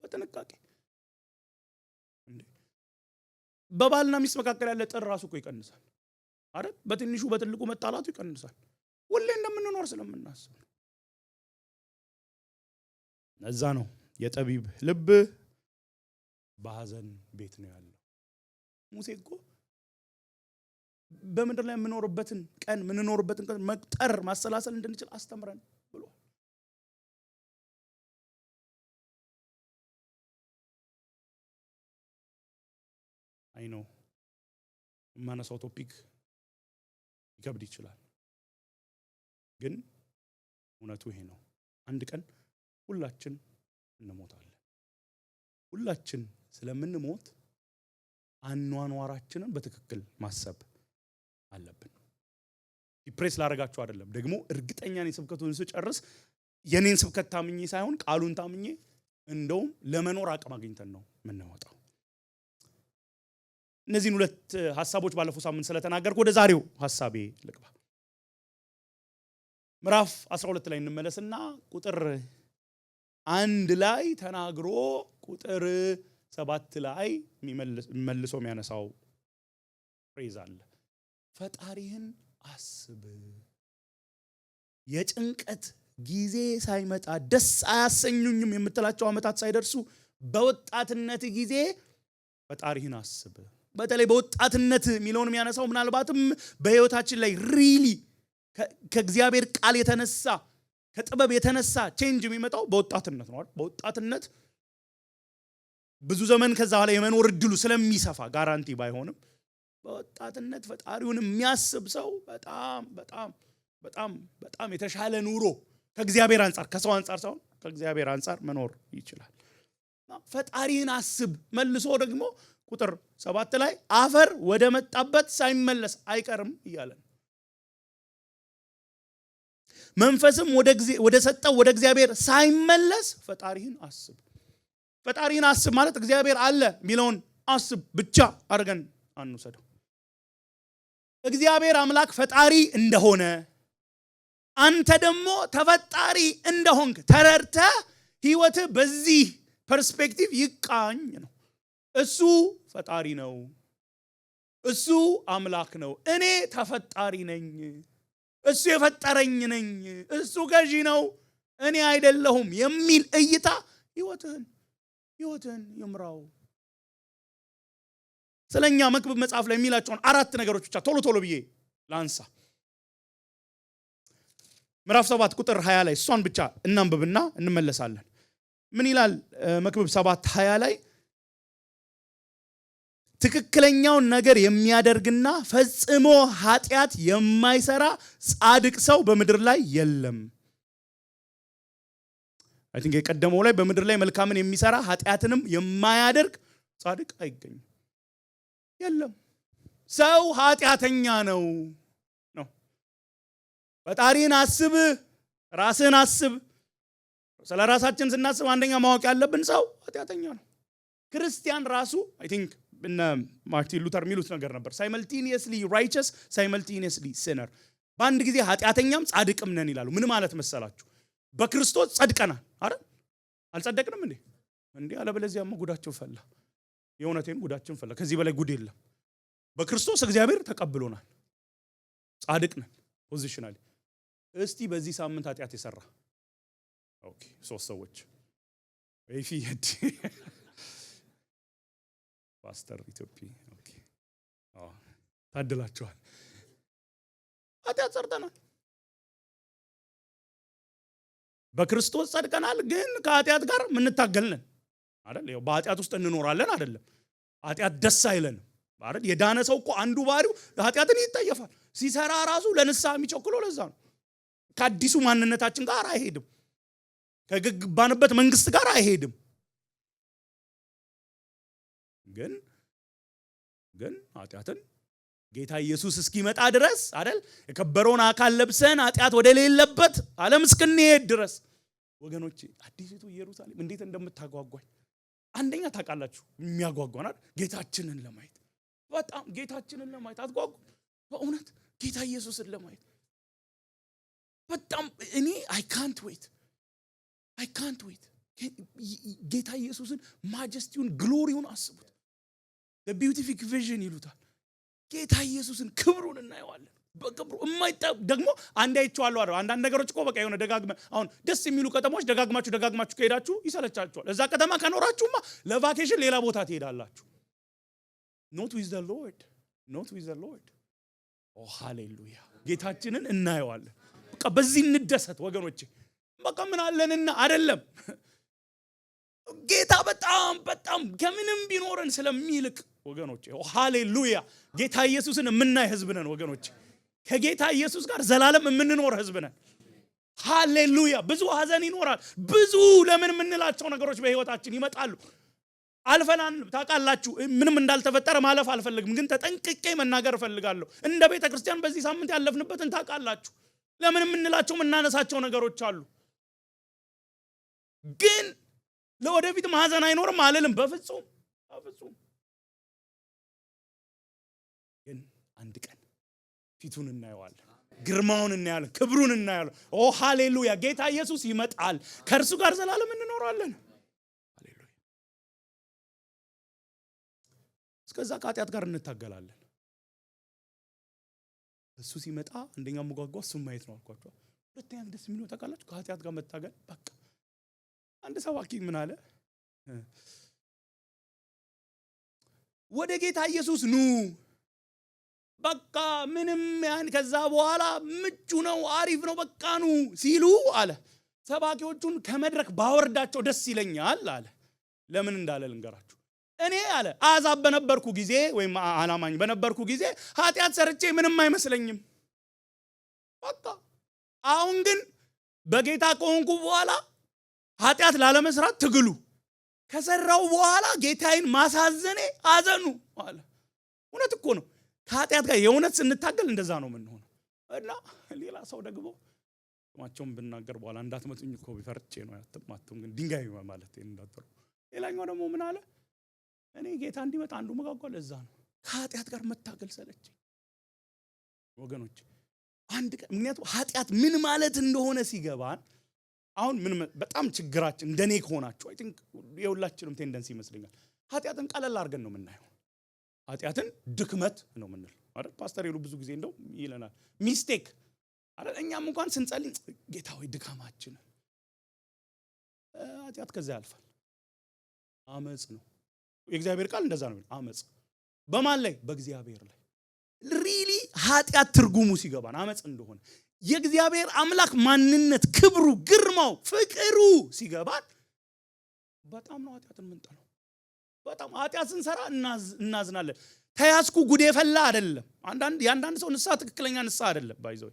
በጥንቃቄ በባልና ሚስት መካከል ያለ ጥር ራሱ እኮ ይቀንሳል አይደል? በትንሹ በትልቁ መጣላቱ ይቀንሳል። ሁሌ እንደምንኖር ስለምናስብ ነው። እዛ ነው የጠቢብ ልብ በሐዘን ቤት ነው ያለው። ሙሴ እኮ በምድር ላይ የምንኖርበትን ቀን መቁጠር ማሰላሰል እንድንችል አስተምረን ብሏል። አይ ነው የማነሳው ቶፒክ ይከብድ ይችላል፣ ግን እውነቱ ይሄ ነው። አንድ ቀን ሁላችን እንሞታለን። ሁላችን ስለምንሞት አኗኗራችንን በትክክል ማሰብ አለብን። ዲፕሬስ ላደርጋችሁ አይደለም፣ ደግሞ እርግጠኛ ነኝ ስብከቱን ስጨርስ የኔን ስብከት ታምኜ ሳይሆን ቃሉን ታምኜ እንደውም ለመኖር አቅም አግኝተን ነው የምንወጣው። እነዚህን ሁለት ሐሳቦች ባለፈው ሳምንት ስለተናገርኩ ወደ ዛሬው ሐሳቤ ልግባ። ምዕራፍ 12 ላይ እንመለስና ቁጥር 1 ላይ ተናግሮ ቁጥር 7 ላይ መልሶ የሚያነሳው ፍሬዝ አለ። ፈጣሪህን አስብ፣ የጭንቀት ጊዜ ሳይመጣ ደስ አያሰኙኝም የምትላቸው ዓመታት ሳይደርሱ በወጣትነት ጊዜ ፈጣሪህን አስብ። በተለይ በወጣትነት የሚለውን የሚያነሳው ምናልባትም በህይወታችን ላይ ሪሊ ከእግዚአብሔር ቃል የተነሳ ከጥበብ የተነሳ ቼንጅ የሚመጣው በወጣትነት ነው። በወጣትነት ብዙ ዘመን ከዛ በኋላ የመኖር እድሉ ስለሚሰፋ ጋራንቲ ባይሆንም በወጣትነት ፈጣሪውን የሚያስብ ሰው በጣም በጣም በጣም በጣም የተሻለ ኑሮ ከእግዚአብሔር አንፃር ከሰው አንፃር ሳይሆን ከእግዚአብሔር አንፃር መኖር ይችላል። ፈጣሪህን አስብ። መልሶ ደግሞ ቁጥር 7 ላይ አፈር ወደ መጣበት ሳይመለስ አይቀርም እያለ ነው። መንፈስም ወደ ሰጠው ወደ እግዚአብሔር ሳይመለስ ፈጣሪህን አስብ። ፈጣሪህን አስብ ማለት እግዚአብሔር አለ ሚለውን አስብ ብቻ አድርገን አንውሰደው። እግዚአብሔር አምላክ ፈጣሪ እንደሆነ አንተ ደግሞ ተፈጣሪ እንደሆንክ ተረድተህ ህይወትህ በዚህ ፐርስፔክቲቭ ይቃኝ ነው። እሱ ፈጣሪ ነው፣ እሱ አምላክ ነው፣ እኔ ተፈጣሪ ነኝ፣ እሱ የፈጠረኝ ነኝ፣ እሱ ገዢ ነው፣ እኔ አይደለሁም የሚል እይታ ህይወትህን ይምራው። ስለኛ መክብብ መጽሐፍ ላይ የሚላቸውን 4 ነገሮች ብቻ ቶሎ ብዬ ላንሳ። ምዕራፍ 7 ቁጥር 20 ላይ እሷን ብቻ እናንብብና እንመለሳለን። ምን ይላል መክብብ 7:20 ላይ? ትክክለኛውን ነገር የሚያደርግና ፈጽሞ ኃጢአት የማይሰራ ጻድቅ ሰው በምድር ላይ የለም። አይ ቲንክ የቀደመው ላይ በምድር ላይ መልካምን የሚሰራ ኃጢአትንም የማያደርግ ጻድቅ አይገኝም፣ የለም። ሰው ኃጢአተኛ ነው። ፈጣሪን አስብ፣ ራስህን አስብ። ስለ ራሳችን ስናስብ አንደኛ ማወቅ ያለብን ሰው ኃጢአተኛ ነው። ክርስቲያን ራሱ አይ ቲንክ እነ ማርቲን ሉተር የሚሉት ነገር ነበር፣ ሳይመልቴኒየስሊ ራይቸስ ሳይመልቴኒየስሊ ሲነር። በአንድ ጊዜ ኃጢአተኛም ጻድቅም ነን ይላሉ። ምን ማለት መሰላችሁ? በክርስቶስ ጸድቀናል አይደል? አልጸደቅንም እንዴ? አለበለዚያማ ጉዳችን ፈላ። የእውነቴን ጉዳችን ፈላ። ከዚህ በላይ ጉድ የለም። በክርስቶስ እግዚአብሔር ተቀብሎናል፣ ጻድቅ ነን ፖዚሽናሊ። እስቲ በዚህ ሳምንት ኃጢአት የሰራ ኦኬ 3 ሰዎች ወይፊ ሄድ ፓስተር ኢትዮጵያ ኦኬ ታድላችኋል። ኃጢአት ሰርተናል፣ በክርስቶስ ጸድቀናል፣ ግን ከኃጢአት ጋር ምንታገልነን አይደል? ያው በኃጢአት ውስጥ እንኖራለን አይደለም? ኃጢአት ደስ አይለንም አይደል? የዳነ ሰው እኮ አንዱ ባህሪው ኃጢአትን ይጠየፋል። ሲሰራ ራሱ ለንስሐ የሚቸኩለው ለዛ ነው። ከአዲሱ ማንነታችን ጋር አይሄድም፣ ከገባንበት መንግስት ጋር አይሄድም። ግን ኃጢአትን ጌታ ኢየሱስ እስኪመጣ ድረስ አይደል? የከበረውን አካል ለብሰን ኃጢአት ወደ ሌለበት ዓለም እስክንሄድ ድረስ ወገኖቼ አዲስቱ ኢየሩሳሌም እንዴት እንደምታጓጓኝ አንደኛ ታውቃላችሁ። የሚያጓጓን አይደል? ጌታችንን ለማየት በጣም ጌታችንን ለማየት አትጓጉ? በእውነት ጌታ ኢየሱስን ለማየት በጣም እኔ I can't wait ጌታ ኢየሱስን ማጀስቲውን ግሎሪውን አስቡት። the beautiful vision ይሉታል። ጌታ ኢየሱስን ክብሩን እናየዋለን። በክብሩ የማይጣብ ደግሞ አንድ አይቼዋለሁ አይደል? አንዳንድ ነገሮች እኮ በቃ የሆነ ደጋግመን አሁን ደስ የሚሉ ከተሞች ደጋግማችሁ ከሄዳችሁ ይሰለቻችኋል። እዛ ከተማ ከኖራችሁማ ለቫኬሽን ሌላ ቦታ ትሄዳላችሁ። not with the Lord oh hallelujah ጌታችንን እናየዋለን። በቃ በዚህ እንደሰት ወገኖቼ። በቃ ምን አለንና አይደለም ጌታ በጣም ከምንም ቢኖረን ስለሚልቅ ወገኖቼ oh hallelujah ጌታ ኢየሱስን የምናይ ህዝብ ነን ወገኖቼ። ከጌታ ኢየሱስ ጋር ዘላለም የምንኖር ህዝብ ነን። ሃሌሉያ። ብዙ ሐዘን ይኖራል፣ ብዙ ለምን የምንላቸው ነገሮች በህይወታችን ይመጣሉ። አልፈናን ታውቃላችሁ። ምንም እንዳልተፈጠረ ማለፍ አልፈልግም፣ ግን ተጠንቅቄ መናገር እፈልጋለሁ። እንደ ቤተ ክርስቲያን በዚህ ሳምንት ያለፍንበትን ታውቃላችሁ። ለምን የምንላቸው የምናነሳቸው ነገሮች አሉ። ግን ለወደፊት ሐዘን አይኖርም አልልም፣ በፍጹም። ግን አንድ ቀን ፊቱን እናየዋለን፣ ግርማውን እናያለን፣ ክብሩን እናያለን። ኦ ሃሌሉያ ጌታ ኢየሱስ ይመጣል፣ ከእርሱ ጋር ዘላለም እንኖራለን። ሃሌሉያ። እስከዛ ከኃጢአት ጋር እንታገላለን። እሱ ሲመጣ አንደኛ መጓጓ እሱን ማየት ነው አልኳችሁ። ሁለተኛ ደስ የሚለው ታውቃላችሁ፣ ከኃጢአት ጋር መታገል። በቃ አንድ ሰባኪ ምን አለ? ወደ ጌታ ኢየሱስ ኑ በቃ ምንም ያን ከዛ በኋላ ምቹ ነው፣ አሪፍ ነው፣ በቃ ኑ ሲሉ አለ ሰባኪዎቹን ከመድረክ ባወርዳቸው ደስ ይለኛል አለ። ለምን እንዳለ ልንገራችሁ። እኔ አለ አዛብ በነበርኩ ጊዜ ወይም አላማኝ በነበርኩ ጊዜ ኃጢአት ሰርቼ ምንም አይመስለኝም። በቃ አሁን ግን በጌታ ከሆንኩ በኋላ ኃጢአት ላለመስራት ትግሉ፣ ከሰራው በኋላ ጌታዬን ማሳዘኔ አዘኑ አለ። እውነት እኮ ነው። ከኃጢአት ጋር የእውነት ስንታገል እንደዛ ነው የምንሆነው። እና ሌላ ሰው ደግሞ ማቸውም ብናገር በኋላ እንዳትመጡኝ እኮ ቢፈርጬ ነው ያተማተም፣ ግን ድንጋይ ማለት እንዳትሩ። ሌላኛው ደግሞ ምን አለ? እኔ ጌታ እንዲመጣ አንዱ መጓጓል እዛ ነው። ከኃጢአት ጋር መታገል ሰለቸኝ ወገኖች። አንድ ቀን ምክንያቱም ኃጢአት ምን ማለት እንደሆነ ሲገባን አሁን ምን በጣም ችግራችን እንደኔ ከሆናችሁ አይ ቲንክ የሁላችንም ቴንደንሲ ይመስለኛል ኃጢአትን ቀለል አድርገን ነው የምናየው። ኃጢአትን ድክመት ነው የምንለው አይደል? ፓስተር ይሉ ብዙ ጊዜ እንደው ይለናል ሚስቴክ አይደል? እኛም እንኳን ስንጸልይ ጌታ ሆይ ድካማችን። ኃጢአት ከዛ ያልፋል። አመጽ ነው የእግዚአብሔር ቃል እንደዛ ነው። አመጽ በማን ላይ? በእግዚአብሔር ላይ። ሪሊ ኃጢአት ትርጉሙ ሲገባን አመጽ እንደሆነ የእግዚአብሔር አምላክ ማንነት፣ ክብሩ፣ ግርማው፣ ፍቅሩ ሲገባን በጣም ነው ኃጢአትን የምንጠላው። በጣም ኃጢአት ስንሰራ እናዝናለን። ተያዝኩ ጉዴ ፈላ አይደለም። ያንዳንድ ሰው ንስሐ ትክክለኛ ንስሐ አይደለም። ባይዘው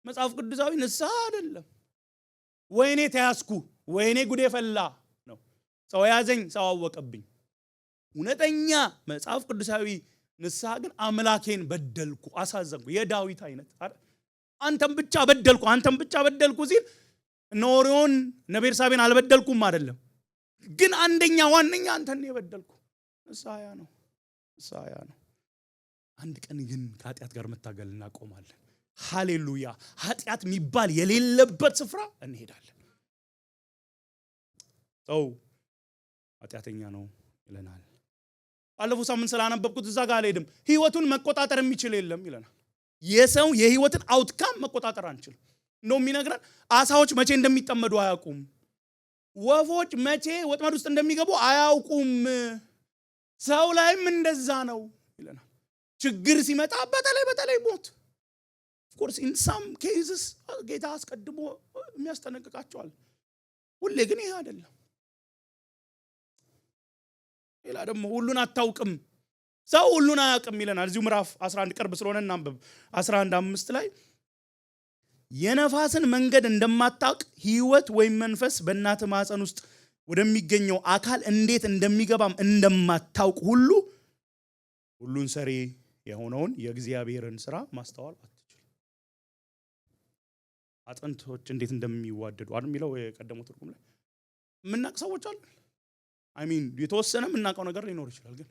መጽሐፍ ቅዱሳዊ ንስሐ አይደለም። ወይኔ ተያዝኩ፣ ወይኔ ጉዴ ፈላ ነው። ሰው ያዘኝ፣ ሰው አወቀብኝ። እውነተኛ መጽሐፍ ቅዱሳዊ ንስሐ ግን አምላኬን በደልኩ፣ አሳዘንኩ፣ የዳዊት አይነት አይደል? አንተም ብቻ በደልኩ ሲል ኖሪዮን ነቤርሳቤን አልበደልኩም አይደለም፣ ግን አንደኛ ዋነኛ አንተን የበደልኩ ንስሐ ነው። አንድ ቀን ግን ከኃጢአት ጋር መታገል እናቆማለን። ሃሌሉያ። ኃጢአት የሚባል የሌለበት ስፍራ እንሄዳለን። ሰው ኃጢአተኛ ነው ይለናል። ባለፈው ሳምንት ስላነበብኩት እዛ ጋር አልሄድም። ህይወቱን መቆጣጠር የሚችል የለም ይለናል። የሰው የህይወትን አውትካም መቆጣጠር አንችልም። እንደውም የሚነግረን አሳዎች መቼ እንደሚጠመዱ አያውቁም፣ ወፎች መቼ ወጥመድ ውስጥ እንደሚገቡ አያውቁም። ሰው ላይም እንደዛ ነው ይለናል። ችግር ሲመጣ በተለይ ሞት of course in some cases ጌታ አስቀድሞ የሚያስጠነቅቃቸዋል። ሁሌ ግን ይሄ አይደለም። ሌላ ደግሞ ሁሉን አታውቅም፣ ሰው ሁሉን አያውቅም ይለናል። እዚሁ ምዕራፍ 11 ቅርብ ስለሆነ እናንብብ። 11:5 ላይ የነፋስን መንገድ እንደማታውቅ ሕይወት ወይም መንፈስ በእናት ማህፀን ውስጥ ወደሚገኘው አካል እንዴት እንደሚገባም እንደማታውቅ ሁሉን ሰሪ የሆነውን የእግዚአብሔርን ሥራ ማስተዋል አትችልም። አጥንቶች እንዴት እንደሚዋደዱ አይደል የሚለው የቀደመው ትርጉም ላይ የምናውቅ ሰዎች አሉ። አይ ሚን የተወሰነ የምናውቀው ነገር ሊኖር ይችላል፣ ግን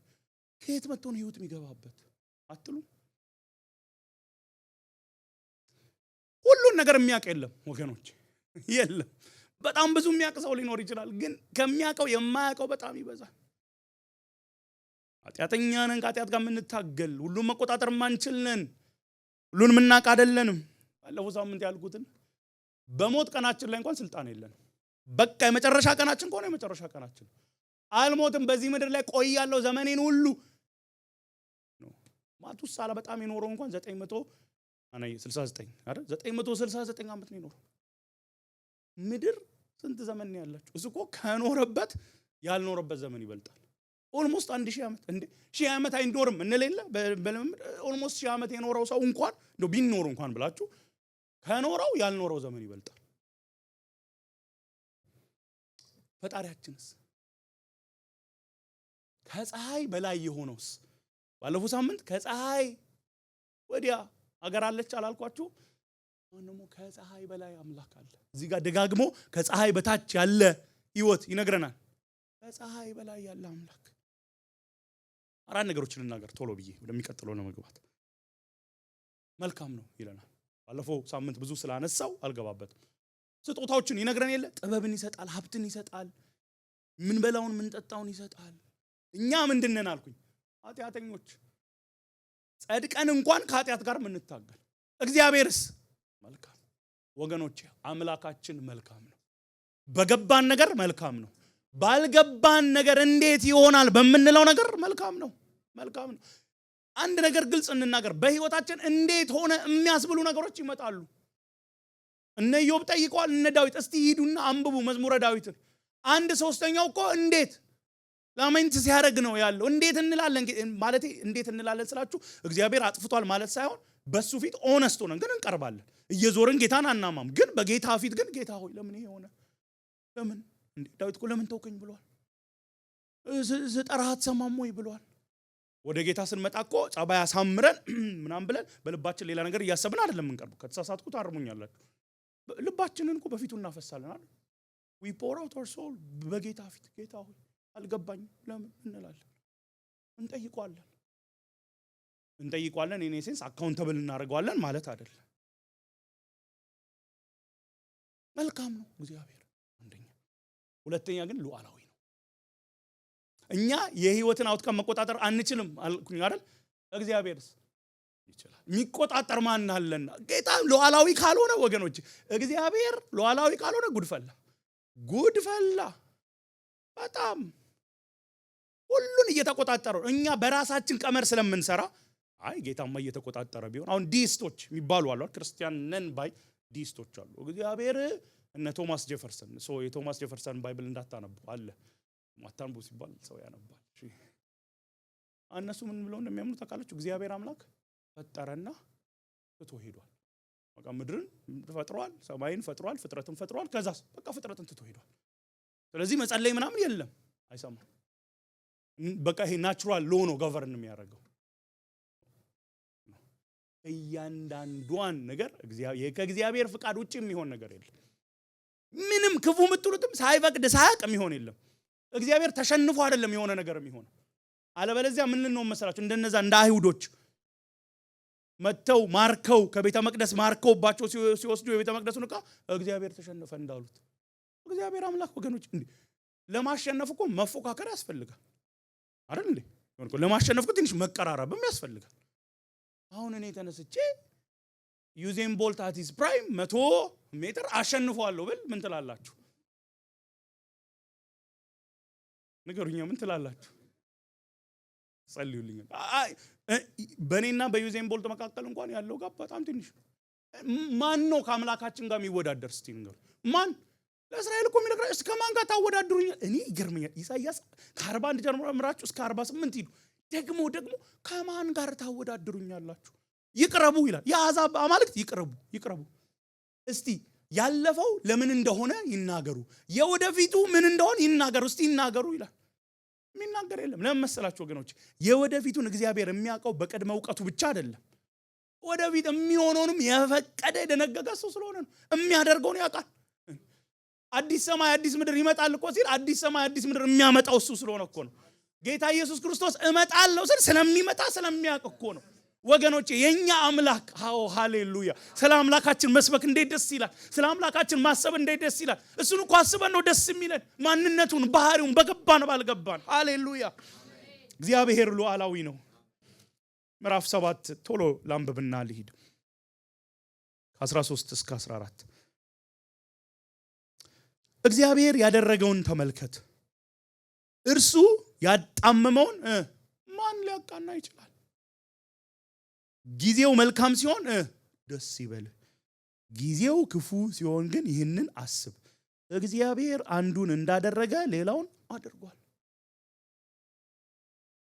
ከየት መጥቶ ነው ህይወት የሚገባበት አትሉ? ሁሉን ነገር የሚያውቅ የለም ወገኖች፣ የለም። በጣም ብዙ የሚያውቅ ሰው ሊኖር ይችላል፣ ግን ከሚያውቀው የማያውቀው በጣም ይበዛል። ኃጢአተኛ ነን፣ ከኃጢአት ጋር የምንታገል፣ ሁሉን መቆጣጠር ማንችል ነን፣ ሁሉን የምናውቅ አይደለንም። ባለፈው ሳምንት ያልኩትን በሞት ቀናችን ላይ እንኳን ስልጣን የለንም። በቃ የመጨረሻ ቀናችን ከሆነ የመጨረሻ ቀናችን፣ አልሞትም በዚህ ምድር ላይ ቆያለሁ ዘመኔን ሁሉ ነው። ማቱሳላ በጣም የኖረው እንኳን 969 አይደል 969 ዓመት ነው የኖረው። ምድር ስንት ዘመን ነው ያላችሁ? እሱ እኮ ከኖረበት ያልኖረበት ዘመን ይበልጣል። ኦልሞስት 1000 ዓመት እንዴ 1000 ዓመት አይኖርም እንለለ በልምድ ኦልሞስት 1000 ዓመት የኖረው ሰው እንኳን እንደው ቢኖር እንኳን ብላችሁ ከኖረው ያልኖረው ዘመን ይበልጣል። ፈጣሪያችንስ ከፀሐይ በላይ የሆነውስ? ባለፈው ሳምንት ከፀሐይ ወዲያ አገር አለች አላልኳችሁ? ወንድሞ ከፀሐይ በላይ አምላክ አለ። እዚህ ጋር ደጋግሞ ከፀሐይ በታች ያለ ህይወት ይነግረናል። ከፀሐይ በላይ ያለ አምላክ። አራት ነገሮችን ልናገር ቶሎ ብዬ ወደሚቀጥለው ለመግባት። መልካም ነው ይለናል። ባለፈው ሳምንት ብዙ ስላነሳው አልገባበትም። ስጦታዎችን ይነግረን የለ? ጥበብን ይሰጣል፣ ሀብትን ይሰጣል፣ ምን በላውን ምን ጠጣውን ይሰጣል። እኛ ምንድነን አልኩኝ? ኃጢአተኞች፣ ጸድቀን እንኳን ከኃጢአት ጋር የምንታገል። እግዚአብሔርስ መልካም ወገኖቼ፣ አምላካችን መልካም ነው። በገባን ነገር መልካም ነው። ባልገባን ነገር እንዴት ይሆናል በምንለው ነገር መልካም ነው። መልካም ነው። አንድ ነገር ግልጽ እንናገር። በህይወታችን እንዴት ሆነ የሚያስብሉ ነገሮች ይመጣሉ። እነ ኢዮብ ጠይቀዋል፣ እነ ዳዊት። እስቲ ሂዱና አንብቡ መዝሙረ ዳዊትን። አንድ ሶስተኛው እኮ እንዴት ላሜንት ሲያደርግ ነው ያለው። እንዴት እንላለን ማለት እንዴት እንላለን ስላችሁ እግዚአብሔር አጥፍቷል ማለት ሳይሆን በሱ ፊት ኦነስት ሆነን ግን እንቀርባለን። እየዞርን ጌታን አናማም፣ ግን በጌታ ፊት ግን ጌታ ሆይ ለምን ይሄ ሆነ? ለምን እንዴ? ዳዊት እኮ ለምን ተውከኝ ብሏል። ስጠራህ አትሰማም ወይ ብሏል። ወደ ጌታ ስንመጣ እኮ ጸባይ አሳምረን ምናምን ብለን በልባችን ሌላ ነገር እያሰብን አይደለም የምንቀርበው። ከተሳሳትኩ ታርሙኛላችሁ። ልባችንን እኮ በፊቱ እናፈሳለን አይደል? we pour out our soul በጌታ ፊት። ጌታ ሆይ አልገባኝም ለምን እንላለን። እንጠይቋለን ኢን ሴንስ አካውንተብል እናደርገዋለን ማለት አይደለም። መልካም ነው እግዚአብሔር አንደኛ። ሁለተኛ ግን ሉዓላዊ ነው። እኛ የህይወትን አውትካም መቆጣጠር አንችልም አልኩኝ አይደል? እግዚአብሔርስ ይችላል። የሚቆጣጠር ማን አለና? ጌታ ሉዓላዊ ካልሆነ ወገኖች፣ እግዚአብሔር ሉዓላዊ ካልሆነ ጉድፈላ በጣም ሁሉን እየተቆጣጠረ ነው። እኛ በራሳችን ቀመር ስለምንሰራ አይ ጌታማ እየተቆጣጠረ ቢሆን። አሁን ዲስቶች የሚባሉ አሉ፣ ክርስቲያን ነን ባይ ዲስቶች አሉ። እግዚአብሔር እነ ቶማስ ጄፈርሰን የቶማስ ጄፈርሰን ባይብል እንዳታነቡ አለ። ማታንቡ ሲባል ሰው ያነባል። እነሱ ምን ብለው እንደሚያምኑ ታውቃላችሁ? እግዚአብሔር አምላክ ፈጠረና ትቶ ሄዷል። በቃ ምድርን ፈጥሯል፣ ሰማይን ፈጥሯል፣ ፍጥረትን ፈጥሯል። ከዛስ በቃ ፍጥረትን ትቶ ሄዷል። ስለዚህ መጸለይ ምናምን የለም፣ አይሰማም። በቃ ይሄ ናቹራል ሎ ነው ገቨርን የሚያደርገው። እያንዳንዷን ነገር ከእግዚአብሔር ፍቃድ ውጪ የሚሆን ነገር የለም። ምንም ክፉ የምትሉትም ሳይፈቅድ ሳያውቅ የሚሆን የለም። እግዚአብሔር ተሸንፎ አይደለም የሆነ ነገር የሚሆነው። አለበለዚያ ምን ነው መሰላችሁ? እንደነዛ እንደ አይሁዶች መተው ማርከው ከቤተ መቅደስ ማርከውባቸው ሲወስዱ የቤተ መቅደሱን ዕቃ እግዚአብሔር ተሸነፈ እንዳሉት። እግዚአብሔር አምላክ ወገኖች እንዴ ለማሸነፍ እኮ መፎካከር ያስፈልጋል አይደል እንዴ? ለማሸነፍ እኮ ትንሽ መቀራረብም ያስፈልጋል። አሁን እኔ ተነስቼ ዩዜን ቦልት አት ሂዝ ፕራይም 100 ሜትር አሸንፈዋለሁ ብል ምን ትላላችሁ? ንገሩኛ ምን ትላላችሁ? ጸልዩልኝ። በእኔና በዩዜን ቦልት መካከል እንኳን ያለው ጋር በጣም ትንሽ ነው። ማን ነው ከአምላካችን ጋር የሚወዳደር? እስቲ ንገሩ። ማን? ለእስራኤል እኮ የሚነግረው እስከ ማን ጋር ታወዳድሩኛል? እኔ ይገርመኛል። ኢሳይያስ ከ41 ጀምራችሁ እስከ 48 ሂዱ። ደግሞ ከማን ጋር ታወዳድሩኛላችሁ? ይቅረቡ ይላል። የአሕዛብ አማልክት ይቅረቡ። እስቲ ያለፈው ለምን እንደሆነ ይናገሩ፣ የወደፊቱ ምን እንደሆነ ይናገሩ። እስቲ ይናገሩ ይላል። የሚናገር የለም። ለምን መሰላችሁ ወገኖች? የወደፊቱን እግዚአብሔር የሚያውቀው በቀድመ እውቀቱ ብቻ አይደለም። ወደፊት የሚሆነውንም የፈቀደ የደነገገ እሱ ስለሆነ ነው። የሚያደርገውን ያውቃል። አዲስ ሰማይ አዲስ ምድር ይመጣል እኮ ሲል አዲስ ሰማይ አዲስ ምድር የሚያመጣው እሱ ስለሆነ እኮ ነው። ጌታ ኢየሱስ ክርስቶስ እመጣለሁ ሲል ስለሚመጣ ስለሚያውቅ እኮ ነው። ወገኖቼ የኛ አምላክ ሃሌሉያ! ስለ አምላካችን መስበክ እንዴት ደስ ይላል! ስለ አምላካችን ማሰብ እንዴት ደስ ይላል! እሱን እኮ አስበን ነው ደስ የሚለን። ማንነቱን ባህሪውን በገባን ባልገባን። ሃሌሉያ! እግዚአብሔር ሉዓላዊ ነው። ምዕራፍ 7 ቶሎ ላንብብና ልሂድ። 13 እስከ 14 እግዚአብሔር ያደረገውን ተመልከት። እርሱ ያጣመመውን ማን ሊያቃና ይችላል? ጊዜው መልካም ሲሆን ደስ ይበል፣ ጊዜው ክፉ ሲሆን ግን ይህንን አስብ፣ እግዚአብሔር አንዱን እንዳደረገ ሌላውን አድርጓል።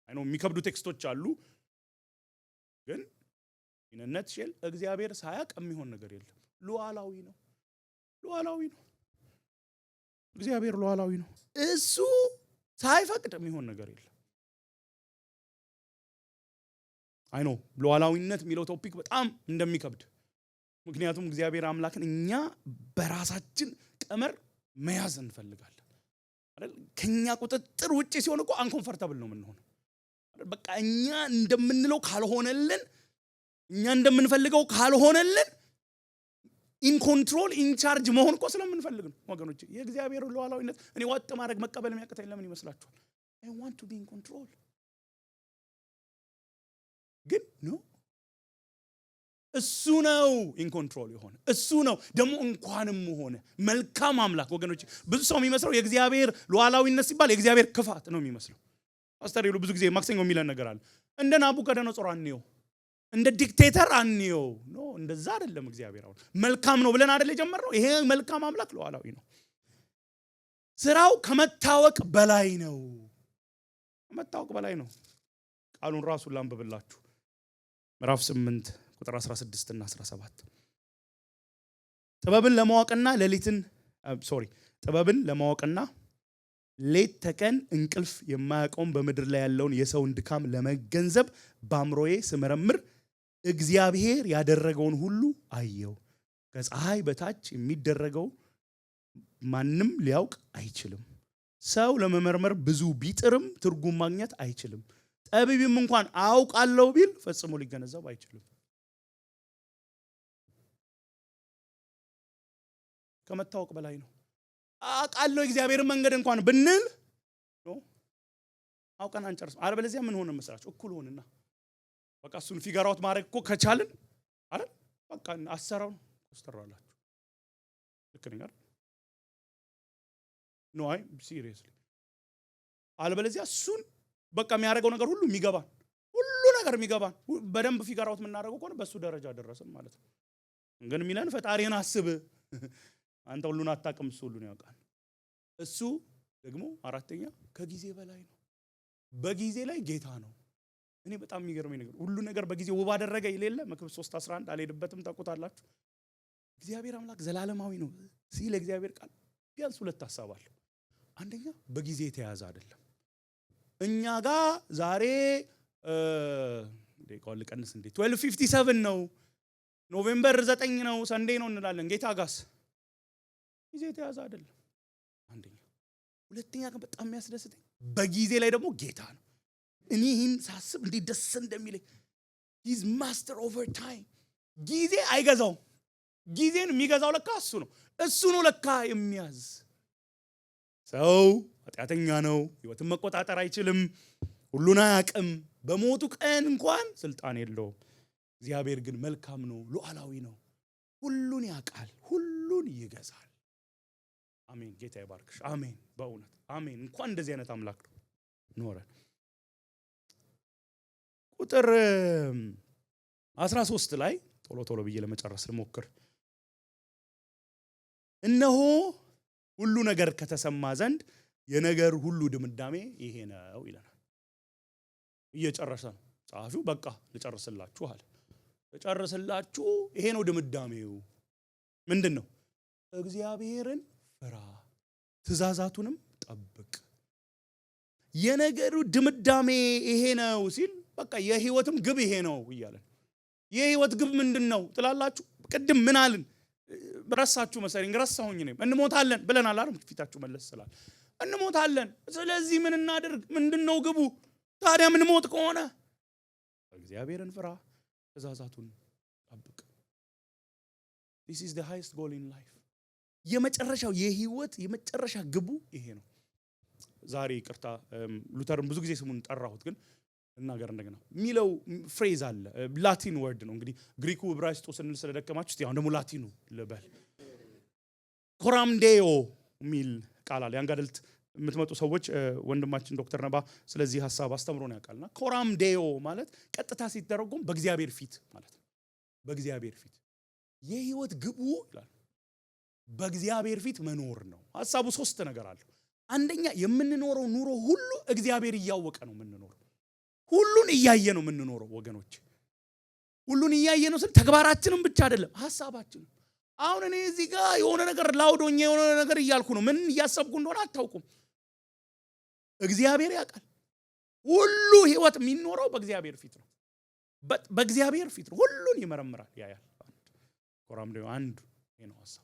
አይኖ የሚከብዱ ቴክስቶች አሉ፣ ግን ይነነት ሸል እግዚአብሔር ሳያቅ የሚሆን ነገር የለም። ሉዓላዊ ነው። እግዚአብሔር ሉዓላዊ ነው። እሱ ሳይፈቅድ የሚሆን ነገር የለም። አይኖ ሉዓላዊነት የሚለው ቶፒክ በጣም እንደሚከብድ፣ ምክንያቱም እግዚአብሔር አምላክን እኛ በራሳችን ቀመር መያዝ እንፈልጋለን አይደል? ከኛ ቁጥጥር ውጪ ሲሆን እኮ አንኮምፎርታብል ነው የምንሆነው። በቃ እኛ እንደምንለው ካልሆነልን፣ እኛ እንደምንፈልገው ካልሆነልን ኢን ኮንትሮል ኢን ቻርጅ መሆን እኮ ስለምንፈልግ ነው ወገኖች። የእግዚአብሔር ሉዓላዊነት እኔ ዋጥ ማድረግ መቀበል የሚያቅተኝ ለምን ይመስላችኋል? I want to be in control። ግን ነው እሱ ነው ኢን ኮንትሮል የሆነ እሱ ነው። ደግሞ እንኳንም ሆነ መልካም አምላክ ወገኖች። ብዙ ሰው የሚመስለው የእግዚአብሔር ሉዓላዊነት ሲባል የእግዚአብሔር ክፋት ነው የሚመስለው። ፓስተር ይሉ ብዙ ጊዜ ማክሰኞ የሚለን ነገር አለ። እንደ ናቡከደነጾር አንየው፣ እንደ ዲክቴተር አንየው። ኖ እንደዛ አይደለም። እግዚአብሔር አሁን መልካም ነው ብለን አይደል የጀመርነው? ይሄ መልካም አምላክ ሉዓላዊ ነው። ስራው ከመታወቅ በላይ ነው። ከመታወቅ በላይ ነው። ቃሉን ራሱን ላንብብላችሁ። ምዕራፍ 8 ቁጥር 16 እና 17 ጥበብን ለማወቅና ሌት ተቀን እንቅልፍ የማያቆም በምድር ላይ ያለውን የሰውን ድካም ለመገንዘብ በአእምሮዬ ስመረምር እግዚአብሔር ያደረገውን ሁሉ አየው። ከፀሐይ በታች የሚደረገው ማንም ሊያውቅ አይችልም። ሰው ለመመርመር ብዙ ቢጥርም ትርጉም ማግኘት አይችልም። ጠቢብም እንኳን አውቃለሁ ቢል ፈጽሞ ሊገነዘብ አይችልም። ከመታወቅ በላይ ነው። አውቃለሁ እግዚአብሔር መንገድ እንኳን ብንል ነው አውቀን አንጨርስም። አለበለዚያ ምን ሆነ መስራችሁ? እኩል ሆነና በቃ እሱን ፊገር አውት ማድረግ እኮ ከቻልን አይደል? በቃ አሰራው ተስተራላችሁ። ልክ ነኝ አይደል? ኖ አይ ሲሪየስሊ። አለበለዚያ እሱን በቃ የሚያደርገው ነገር ሁሉ የሚገባን በደንብ ፊገር አውት የምናደርገው ከሆነ በሱ ደረጃ ደረስን ማለት ነው። ግን ሚለን ፈጣሪን አስብ፣ አንተ ሁሉን አታውቅም፣ እሱ ሁሉን ያውቃል። እሱ ደግሞ አራተኛ ከጊዜ በላይ ነው። በጊዜ ላይ ጌታ ነው። እኔ በጣም የሚገርመኝ ነገር ሁሉ ነገር በጊዜ ውብ አደረገ ይሌለ መክብብ 3:11 አልሄድበትም፣ ታውቁታላችሁ። እግዚአብሔር አምላክ ዘላለማዊ ነው ሲል እግዚአብሔር ቃል ቢያንስ ሁለት ሐሳብ አለው። አንደኛ በጊዜ የተያዘ አይደለም። እኛ ጋር ዛሬ ደቂቃውን ልቀንስ እንዴ 12:57 ነው፣ ኖቬምበር 9 ነው፣ ሰንዴ ነው እንላለን። ጌታ ጋስ ጊዜ የተያዘ አይደለም። አንደኛ። ሁለተኛ ግን በጣም የሚያስደስተኝ በጊዜ ላይ ደግሞ ጌታ ነው። እኔ ይህን ሳስብ እንዴት ደስ እንደሚለኝ he's master over time። ጊዜ አይገዛውም። ጊዜን የሚገዛው ለካ እሱ ነው ለካ የሚያዝ። ሰው ኃጢአተኛ ነው፣ ህይወትን መቆጣጠር አይችልም፣ ሁሉን አያውቅም፣ በሞቱ ቀን እንኳን ስልጣን የለውም። እግዚአብሔር ግን መልካም ነው፣ ሉዓላዊ ነው፣ ሁሉን ያውቃል፣ ሁሉን ይገዛል። አሜን። ጌታ ይባርክሽ። አሜን። በእውነት አሜን። እንኳን እንደዚህ አይነት አምላክ ነው ኖረ። ቁጥር 13 ላይ ቶሎ ብዬ ለመጨረስ ልሞክር። እነሆ ሁሉ ነገር ከተሰማ ዘንድ የነገር ሁሉ ድምዳሜ ይሄ ነው ይለናል። እየጨረሰ ነው ጻፊው። በቃ ልጨርስላችሁ አለ። ልጨርስላችሁ፣ ይሄ ነው ድምዳሜው። ምንድነው? እግዚአብሔርን ፍራ፣ ትእዛዛቱንም ጠብቅ። የነገሩ ድምዳሜ ይሄ ነው ሲል በቃ የህይወትም ግብ ይሄ ነው እያለን። የህይወት ግብ ምንድነው ትላላችሁ? ቅድም ምን አልን? ረሳችሁ መሰለኝ። ረሳሁኝ ነኝ። እንሞታለን ብለናል አይደል? ፊታችሁ መለስ ስላል እንሞታለን። ስለዚህ ምን እናድርግ? ምንድነው ግቡ? ታዲያ ምን ሞት ከሆነ እግዚአብሔርን ፍራ፣ ትእዛዛቱን ጠብቅ። this is the highest goal in life። የመጨረሻው የህይወት የመጨረሻ ግቡ ይሄ ነው። ዛሬ ይቅርታ ሉተርን ብዙ ጊዜ ስሙን ጠራሁት፣ ግን እናገር እንደገና ሚለው ፍሬዝ አለ። ላቲን ወርድ ነው እንግዲህ። ግሪኩ ዕብራይስጡ ስንል ስለደከማችሁ እስቲ አሁን ደግሞ ላቲኑ ልበል። ኮራም ዴዮ ሚል ቃል አለ። ያንጋደልት የምትመጡ ሰዎች ወንድማችን ዶክተር ነባ ስለዚህ ሐሳብ አስተምሮን ያውቃልና ኮራም ዴዮ ማለት ቀጥታ ሲተረጎም በእግዚአብሔር ፊት ማለት ነው። በእግዚአብሔር ፊት የህይወት ግቡ ይላል። በእግዚአብሔር ፊት መኖር ነው። ሐሳቡ ሶስት ነገር አለው። አንደኛ የምንኖረው ኑሮ ሁሉ እግዚአብሔር እያወቀ ነው የምንኖረው። ሁሉን እያየ ነው የምንኖረው ወገኖች። ሁሉን እያየ ነው ስል ተግባራችንን ብቻ አይደለም፣ ሐሳባችንን። አሁን እኔ እዚህ ጋር የሆነ ነገር ላውዶኛ የሆነ ነገር እያልኩ ነው። ምን እያሰብኩ እንደሆነ አታውቁም። እግዚአብሔር ያውቃል። ሁሉ ህይወት የሚኖረው በእግዚአብሔር ፊት ነው። በእግዚአብሔር ፊት ነው። ሁሉን ይመረምራል፣ ያያል። ኮራም ዴዮ አንዱ ይሄ ነው ሐሳብ።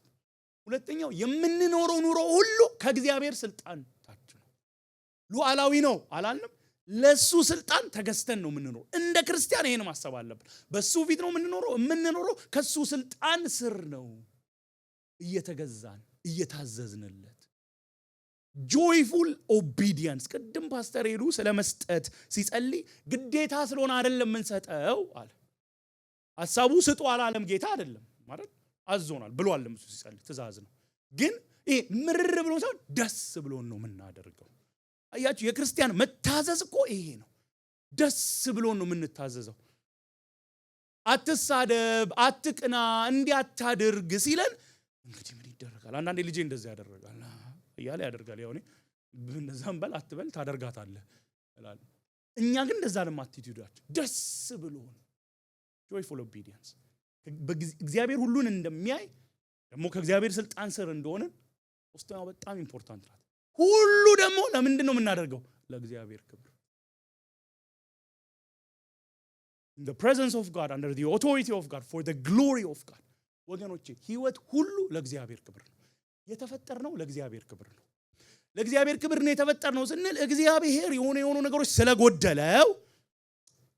ሁለተኛው የምንኖረው ኑሮ ሁሉ ከእግዚአብሔር ስልጣን ታች ነው። ሉዓላዊ ነው አላልንም? ለሱ ስልጣን ተገዝተን ነው የምንኖረው። እንደ ክርስቲያን ይሄን ማሰብ አለብን። በሱ ፊት ነው የምንኖረው ከሱ ስልጣን ስር ነው፣ እየተገዛን እየታዘዝንለት። ጆይፉል ኦቢዲየንስ። ቅድም ፓስተር ሄዱ ስለመስጠት ሲጸልይ ግዴታ ስለሆነ አይደለም የምንሰጠው አለ። ሐሳቡ ስጡ አላለም ጌታ አይደለም ማለት አዞናል ብሏል። እሱ ሲጸልይ ትእዛዝ ነው። ግን ይሄ ምርር ብሎ ሳይሆን ደስ ብሎን ነው የምናደርገው። አያችሁ፣ የክርስቲያን መታዘዝ እኮ ይሄ ነው። ደስ ብሎን ነው የምንታዘዘው። አትሳደብ፣ አትቅና፣ እንዲህ አታድርግ ሲለን እንግዲህ ምን ይደረጋል? አንዳንዴ ልጄ እንደዚህ ያደርጋል እያለ ያደርጋል። ያው እኔ እንደዛም በል አትበል ታደርጋታለህ እላለሁ። እኛ ግን እንደዛ ነው አቲቲዩዳችን። ደስ ብሎን joyful obedience። እግዚአብሔር ሁሉን እንደሚያይ ደግሞ ከእግዚአብሔር ስልጣን ስር እንደሆነ ሶስተኛው በጣም ኢምፖርታንት ናት። ሁሉ ደግሞ ለምንድን ነው የምናደርገው? ለእግዚአብሔር ክብር። in the presence of God, under the authority of God, for the glory of God። ወገኖቼ ህይወት ሁሉ ለእግዚአብሔር ክብር ነው የተፈጠርነው። ለእግዚአብሔር ክብር ነው። ለእግዚአብሔር ክብር ነው የተፈጠርነው ስንል እግዚአብሔር የሆኑ ነገሮች ስለጎደለው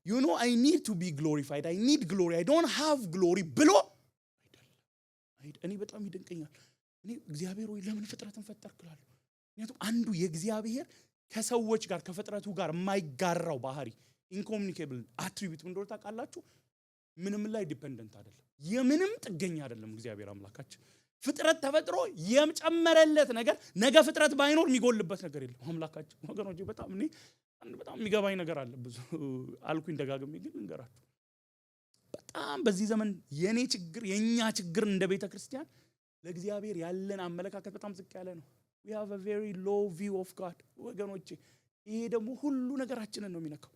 you know I need to be glorified, I need glory, I don't have glory ብሎ አይደለም። እኔ በጣም ይደንቀኛል። እኔ እግዚአብሔር ወይ ለምን ፍጥረትን ፈጠርክላል? ምክንያቱም አንዱ የእግዚአብሔር ከሰዎች ጋር ከፍጥረቱ ጋር የማይጋራው ባህሪ ኢንኮሙኒኬብል አትሪቢዩት እንደሆነ ታውቃላችሁ። ምንም ላይ ዲፔንደንት አይደለም፣ የምንም ጥገኛ አይደለም። እግዚአብሔር አምላካችን ፍጥረት ተፈጥሮ የጨመረለት ነገር ነገ ፍጥረት ባይኖር የሚጎልበት ነገር የለም። አምላካችን ወገኖቼ በጣም እኔ በጣም የሚገባኝ ነገር አለ። ብዙ አልኩኝ ደጋግሜ፣ ግን እንገራችሁ በጣም በዚህ ዘመን የኔ ችግር የኛ ችግር እንደ ቤተ ክርስቲያን ለእግዚአብሔር ያለን አመለካከት በጣም ዝቅ ያለ ነው። we have a very low view of God ወገኖቼ። ይሄ ደግሞ ሁሉ ነገራችንን ነው የሚነካው።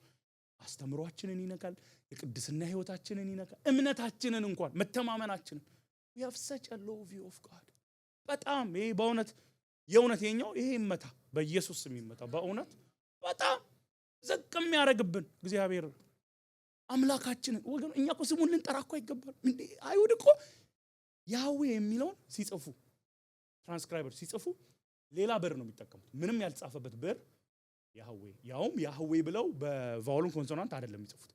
አስተምሯችንን ይነካል፣ የቅድስና ህይወታችንን ይነካል፣ እምነታችንን እንኳን መተማመናችንን። we have such a low view of God። በጣም ይሄ በእውነት የእውነት የኛው ይሄ ይመታ፣ በኢየሱስ ስም ይመታ። በእውነት በጣም ዝቅ የሚያደርግብን እግዚአብሔር አምላካችንን ወገን። እኛ እኮ ስሙን ልንጠራ እኮ አይገባም እንዴ! አይሁድ እኮ ያህዌ የሚለውን ሲጽፉ ትራንስክራይበር ሲጽፉ ሌላ ብር ነው የሚጠቀሙት፣ ምንም ያልጻፈበት ብር ያህዌ። ያውም ያህዌ ብለው በቫውሉን ኮንሶናንት አይደለም የሚጽፉት፣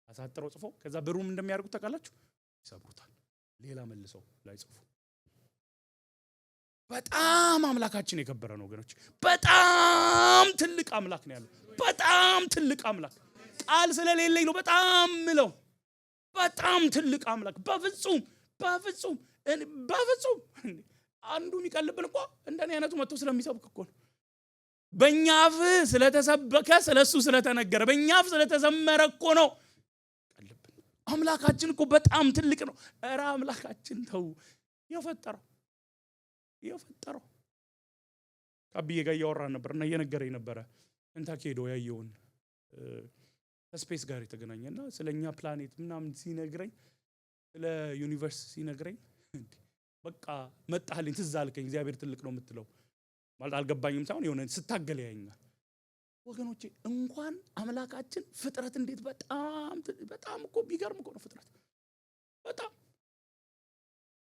አሳጥረው ጽፈው ከዛ ብሩም እንደሚያደርጉት ታውቃላችሁ፣ ይሰብሩታል፣ ሌላ መልሰው ላይ ጽፉ። በጣም አምላካችን የከበረ ነው ወገኖች። በጣም ትልቅ አምላክ ነው ያለው። በጣም ትልቅ አምላክ ቃል ስለሌለኝ ነው በጣም ምለው። በጣም ትልቅ አምላክ በፍጹም በፍጹም በፍጹም። አንዱ የሚቀልብን እኮ እንደኔ አይነቱ መጥቶ ስለሚሰብክ እኮ ነው። በእኛ አፍ ስለተሰበከ ስለሱ ስለተነገረ በእኛ አፍ ስለተዘመረ እኮ ነው። አምላካችን እኮ በጣም ትልቅ ነው። እረ አምላካችን ተው የፈጠረው ከአብዬ ጋር እያወራን ነበርና እየነገረኝ ነበረ እንታክ ሄዶ ያየውን ከስፔስ ጋር የተገናኘና ስለኛ ፕላኔት ምናምን ሲነግረኝ ስለ ዩኒቨርስ ሲነግረኝ በቃ መጣልኝ ትዝ አልከኝ እግዚአብሔር ትልቅ ነው የምትለው ማለት አልገባኝም ሳይሆን የሆነ ስታገል ያየኛል። ወገኖቼ እንኳን አምላካችን ፍጥረት እንዴት በጣም እኮ ቢገርም እኮ ነው ፍጥረት በጣም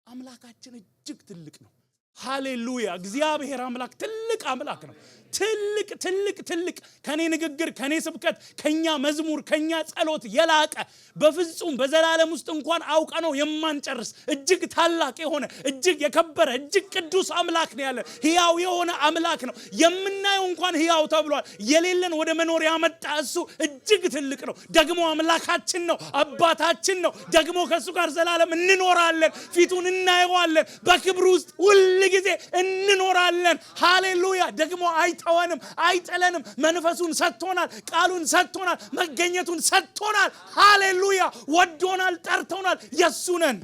አምላካችን እጅግ ትልቅ ነው። ሃሌሉያ እግዚአብሔር አምላክ ትልቅ አምላክ ነው። ትልቅ ከኔ ንግግር ከኔ ስብከት ከኛ መዝሙር ከኛ ጸሎት የላቀ በፍጹም በዘላለም ውስጥ እንኳን አውቀ ነው የማንጨርስ እጅግ ታላቅ የሆነ እጅግ የከበረ እጅግ ቅዱስ አምላክ ነው ያለ ሕያው የሆነ አምላክ ነው። የምናየው እንኳን ሕያው ተብሏል። የሌለን ወደ መኖር ያመጣ እሱ እጅግ ትልቅ ነው። ደግሞ አምላካችን ነው፣ አባታችን ነው። ደግሞ ከሱ ጋር ዘላለም እንኖራለን፣ ፊቱን እናየዋለን፣ በክብሩ ውስጥ ሁሉ ጊዜ እንኖራለን። ሃሌሉያ ደግሞ አይተወንም አይጥለንም። መንፈሱን ሰጥቶናል፣ ቃሉን ሰጥቶናል፣ መገኘቱን ሰጥቶናል። ሃሌሉያ ወዶናል፣ ጠርቶናል፣ የሱ ነን።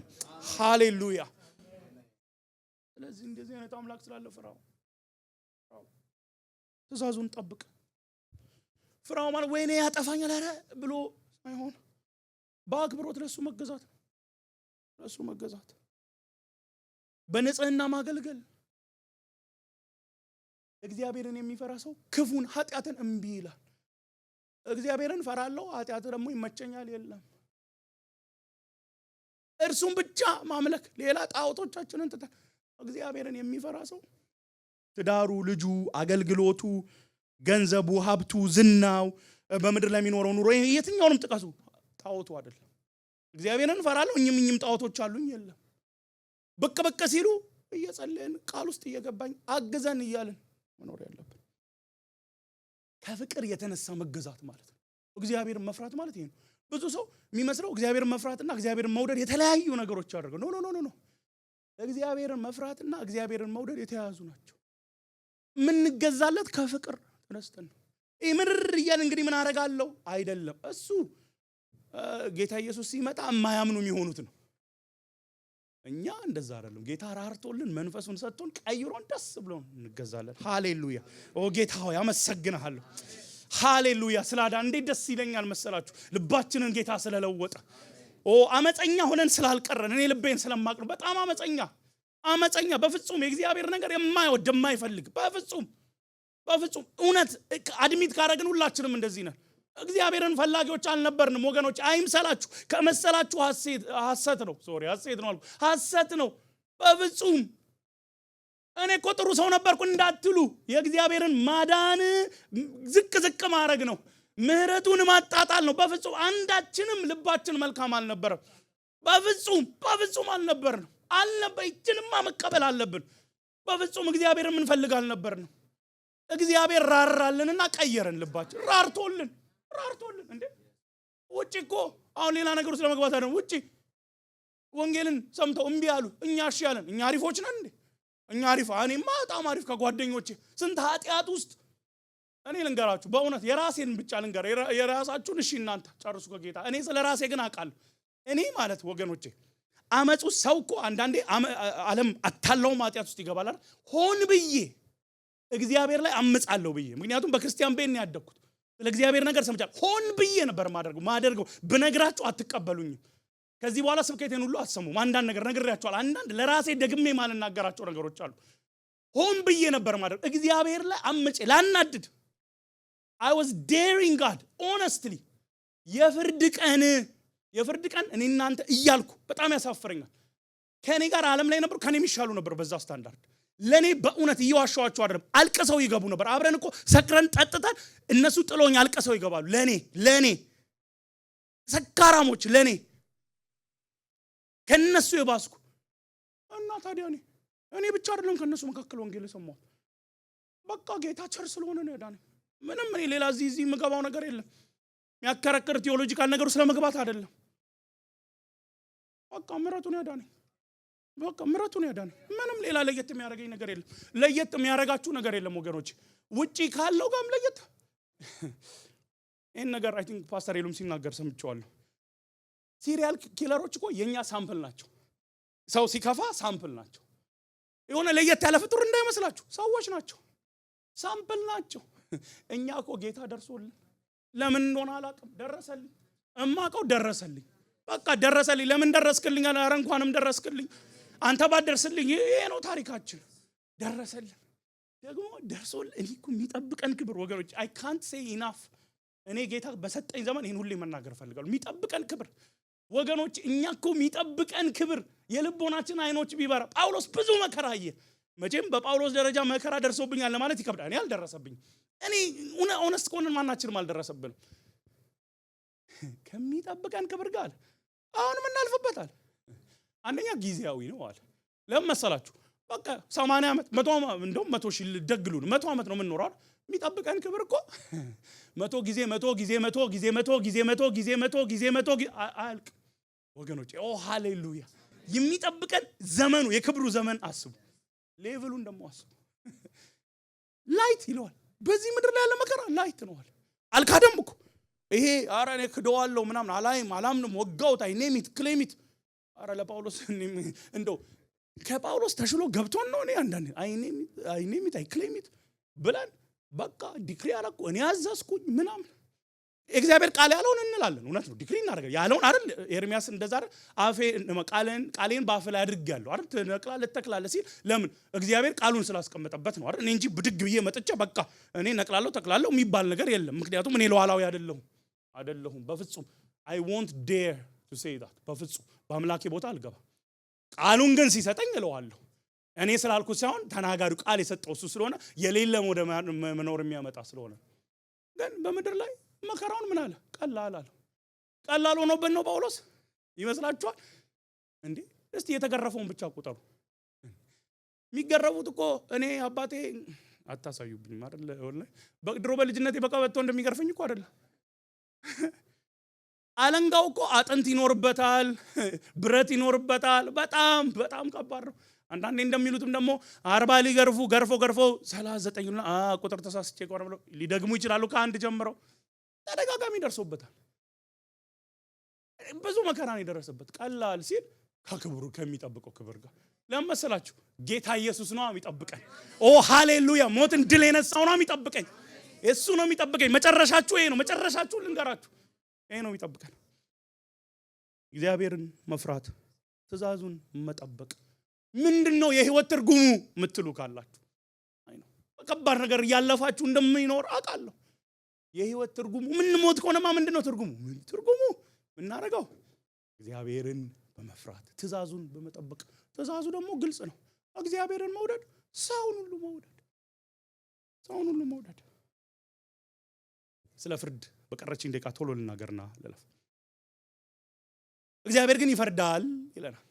ሃሌሉያ ስለዚህ እንደዚህ አይነት አምላክ ስላለ ፍራው ትእዛዙን ጠብቅ። ፍራው ማለት ወይኔ ያጠፋኛል አረ ብሎ ሳይሆን በአክብሮት ለሱ መገዛት በንጽህና ማገልገል። እግዚአብሔርን የሚፈራ ሰው ክፉን ኃጢአትን እምቢ ይላል። እግዚአብሔርን ፈራለሁ ኃጢአት ደግሞ ይመቸኛል የለም። እርሱን ብቻ ማምለክ ሌላ ጣዖቶቻችንን ትተን እግዚአብሔርን የሚፈራ ሰው ትዳሩ፣ ልጁ፣ አገልግሎቱ፣ ገንዘቡ፣ ሀብቱ፣ ዝናው፣ በምድር ላይ የሚኖረው ኑሮ የትኛውንም ጥቀሱ ጣዖቱ አይደለም። እግዚአብሔርን ፈራለሁ እኝም ጣዖቶች አሉኝ የለም። ብቅ ሲሉ እየጸለየን ቃል ውስጥ እየገባኝ አግዘን እያልን መኖር ያለብን ከፍቅር የተነሳ መገዛት ማለት ነው። እግዚአብሔርን መፍራት ማለት ይሄ ነው። ብዙ ሰው የሚመስለው እግዚአብሔርን መፍራትና እግዚአብሔርን መውደድ የተለያዩ ነገሮች አድርገው ኖ እግዚአብሔርን መፍራትና እግዚአብሔርን መውደድ የተያያዙ ናቸው። የምንገዛለት ከፍቅር ተነስተን ነው። ምርር እያልን እንግዲህ ምን አደርጋለሁ አይደለም። እሱ ጌታ ኢየሱስ ሲመጣ የማያምኑ የሚሆኑት ነው። እኛ እንደዛ አይደለም። ጌታ ራርቶልን መንፈሱን ሰጥቶን ቀይሮን ደስ ብሎን እንገዛለን። ሃሌሉያ ጌታ ሆይ አመሰግንሃለሁ። ሃሌሉያ ስላዳን እንዴት ደስ ይለኛል መሰላችሁ ልባችንን ጌታ ስለለወጠ። አመፀኛ ሆነን ስላልቀረን እኔ ልቤን ስለማቅር በጣም አመፀኛ በፍጹም የእግዚአብሔር ነገር የማይወድ የማይፈልግ በፍጹም እውነት አድሚት ካረግን ሁላችንም እንደዚህ ነን። እግዚአብሔርን ፈላጊዎች አልነበርንም ወገኖች። አይምሰላችሁ ከመሰላችሁ ሐሰት ነው። ሐሰት ነው በፍጹም። እኔ እኮ ጥሩ ሰው ነበርኩ እንዳትሉ የእግዚአብሔርን ማዳን ዝቅ ማድረግ ነው። ምህረቱን ማጣጣል ነው። በፍጹም አንዳችንም ልባችን መልካም አልነበረም። በፍጹም አልነበርንም። ይችንማ መቀበል አለብን። በፍጹም እግዚአብሔርን ምንፈልግ አልነበርንም። እግዚአብሔር ራራልንና ቀየረን። ልባችን ራርቶልን እንዴ ውጪ እኮ አሁን ሌላ ነገር ውስጥ ለመግባት አይደለም። ውጪ ወንጌልን ሰምተው እምቢ አሉ። እኛ እሺ ያለን እኛ አሪፎች ነን እንዴ? እኛ አሪፍ እኔማ በጣም አሪፍ ከጓደኞቼ ስንት ኃጢአት ውስጥ እኔ ልንገራችሁ በእውነት የራሴን ብቻ ልንገር። የራሳችሁን እሺ እናንተ ጨርሱ ከጌታ። እኔ ስለ ራሴ ግን አውቃለሁ። እኔ ማለት ወገኖቼ አመጹ ሰው እኮ አንዳንዴ ዓለም አታላውም ኃጢአት ውስጥ ይገባል አይደል? ሆን ብዬ እግዚአብሔር ላይ አመጻለሁ ብዬ ምክንያቱም በክርስቲያን ቤት ነው ያደግኩት። ስለ እግዚአብሔር ነገር ሰምቻለሁ። ሆን ብዬ ነበር ማደርገው ብነግራችሁ አትቀበሉኝም። ከዚህ በኋላ ስብከቴን ሁሉ አትሰሙም። አንዳንድ ነገር ነግሬያችኋለሁ። አንዳንድ ለራሴ ደግሜ ማልናገራቸው ነገሮች አሉ። ሆን ብዬ ነበር ማደርገው እግዚአብሔር ላይ አመጼ ላናድድ። I was daring God honestly። የፍርድ ቀን እኔ እናንተ እያልኩ በጣም ያሳፍረኛል። ከኔ ጋር ዓለም ላይ ነበር ከኔ የሚሻሉ ነበር በዛ ስታንዳርድ። ለኔ በእውነት እየዋሻዋቸው አይደለም። አልቀሰው ይገቡ ነበር። አብረን እኮ ሰክረን ጠጥተን እነሱ ጥሎኝ አልቀሰው ይገባሉ። ለኔ ሰካራሞች ለኔ ከነሱ የባስኩ እና ታዲያ እኔ ብቻ አይደለም ከነሱ መካከል ወንጌል የሰማሁት። በቃ ጌታ ቸር ስለሆነ ነው ያዳነኝ። ምንም እኔ ሌላ እዚህ የምገባው ነገር የለም። የሚያከራክር ቴዎሎጂካል ነገር ስለመግባት አይደለም። በቃ ምሕረቱን ያዳነኝ በቃ ምሕረቱን ያዳነ ምንም ሌላ ለየት የሚያደርገኝ ነገር የለም። ለየት የሚያደርጋችሁ ነገር የለም ወገኖች። ውጪ ካለው ጋርም ለየት ይሄን ነገር አይ ቲንክ ፓስተር ኤሉም ሲናገር ሰምቼዋለሁ። ሲሪያል ኪለሮች እኮ የኛ ሳምፕል ናቸው። ሰው ሲከፋ ሳምፕል ናቸው። የሆነ ለየት ያለ ፍጡር እንዳይመስላችሁ ሰዎች ናቸው፣ ሳምፕል ናቸው። እኛ እኮ ጌታ ደርሶልን ለምን እንደሆነ አላውቅም ደረሰልኝ። እማቀው ደረሰልኝ፣ በቃ ደረሰልኝ። ለምን ደረስክልኝ? ኧረ እንኳንም ደረስክልኝ። አንተ ባደርስልኝ ይሄ ነው ታሪካችን። ደረሰልን ደግሞ ደርሶልን። እኔ እኮ የሚጠብቀን ክብር ወገኖች አይ ካንት ሴይ ኢናፍ። እኔ ጌታ በሰጠኝ ዘመን ይሄን ሁሉ መናገር ፈልጋለሁ። የሚጠብቀን ክብር ወገኖች፣ እኛ እኮ የሚጠብቀን ክብር የልቦናችን አይኖች ቢበራ። ጳውሎስ ብዙ መከራ አየ። መቼም በጳውሎስ ደረጃ መከራ ደርሶብኛል ለማለት ይከብዳል። እኔ አልደረሰብኝም። እኔ ኦነስት ኮንን ማናችንም አልደረሰብንም። ከሚጠብቀን ክብር ጋር አሁን ምን እናልፍበታል? አንደኛ ጊዜያዊ ነው አለ። ለምን መሰላችሁ? በቃ 80 ዓመት 100 እንደውም 100 ሺህ ደግሉን 100 ዓመት ነው የምንኖረው። የሚጠብቀን ክብር እኮ 100 ጊዜ 100 ጊዜ 100 ጊዜ 100 ጊዜ 100 ጊዜ 100 ጊዜ 100 ጊዜ አያልቅ ወገኖች። ኦ ሃሌሉያ! የሚጠብቀን ዘመኑ የክብሩ ዘመን አስቡ። ሌቭሉን ደግሞ አስቡ። ላይት ይለዋል። በዚህ ምድር ላይ ያለ መከራ ላይት ነው አለ። አልካደም እኮ ይሄ ኧረ እኔ ክደዋለሁ ምናምን አላምንም ወጋውት አይኔሚት ክሌሚት። ኧረ ለጳውሎስ እንደው ከጳውሎስ ተሽሎ ገብቶን ነው። እኔ አንዳንዴ አይኔሚት አይክሌሚት ብለን በቃ ዲክሪ አረኩ እኔ ያዘዝኩኝ ምናምን። እግዚአብሔር ቃል ያለውን እንላለን። እውነት ነው፣ ዲክሪ እናደርጋለን። ያለውን አይደል ኤርሚያስ እንደዛ አይደል አፌ ቃሌን በአፍ ላይ አድርጌያለሁ አይደል ትነቅላለህ ትተክላለህ ሲል ለምን? እግዚአብሔር ቃሉን ስላስቀመጠበት ነው አይደል? እኔ እንጂ ብድግ ብዬ መጥቼ በቃ እኔ ነቅላለሁ ተክላለሁ የሚባል ነገር የለም። ምክንያቱም እኔ ለዋላዊ አይደለሁም በፍጹም። I won't dare to say that በፍጹም በአምላኬ ቦታ አልገባም። ቃሉን ግን ሲሰጠኝ እለዋለሁ። እኔ ስላልኩት ሳይሆን ተናጋሪው ቃል የሰጠው እሱ ስለሆነ የሌለም ወደ መኖር የሚያመጣ ስለሆነ። ግን በምድር ላይ መከራውን ምን አለ? ቀላል ሆኖበት ነው ጳውሎስ ይመስላችኋል እንዴ? እስቲ የተገረፈውን ብቻ ቁጠሩ። የሚገረፉት እኮ እኔ አባቴ አታሳዩብኝ አይደል? ወላሂ በድሮ በልጅነቴ በቀበቶ እንደሚገርፈኝ እኮ አይደል። አለንጋው እኮ አጥንት ይኖርበታል፣ ብረት ይኖርበታል። በጣም በጣም ከባድ ነው። አንዳንዴ እንደሚሉትም ደግሞ 40 ሊገርፉ ገርፎ 39 ቁጥር ተሳስቼ ቆረ ብለው ሊደግሙ ይችላሉ። ከአንድ ጀምረው ተደጋጋሚ ደርሶበታል። ብዙ መከራ ነው የደረሰበት። ቀላል ሲል ከክብሩ ከሚጠብቀው ክብር ጋር ለምሳላችሁ ጌታ ኢየሱስ ነው የሚጠብቀን። ኦ ሃሌሉያ! ሞትን ድል የነሳው ነው የሚጠብቀኝ። እሱ ነው የሚጠብቀኝ። መጨረሻችሁ ይሄ ነው። መጨረሻችሁ ልንገራችሁ፣ ይሄ ነው የሚጠብቀን። እግዚአብሔርን መፍራት፣ ትእዛዙን መጠበቅ ምንድነው የህይወት ትርጉሙ ምትሉ ካላችሁ አይ ነው በከባድ ነገር ያለፋችሁ እንደምይኖር አውቃለሁ። የህይወት ትርጉሙ ምን ሞት ከሆነማ ምንድነው ትርጉሙ? ምናረጋው እግዚአብሔርን በመፍራት ትእዛዙን በመጠበቅ። ትእዛዙ ደግሞ ግልጽ ነው። እግዚአብሔርን መውደድ፣ ሰውን ሁሉ መውደድ። ስለ ፍርድ በቀረችኝ ደቂቃ ቶሎ ልናገርና ለለፍ። እግዚአብሔር ግን ይፈርዳል ይለናል።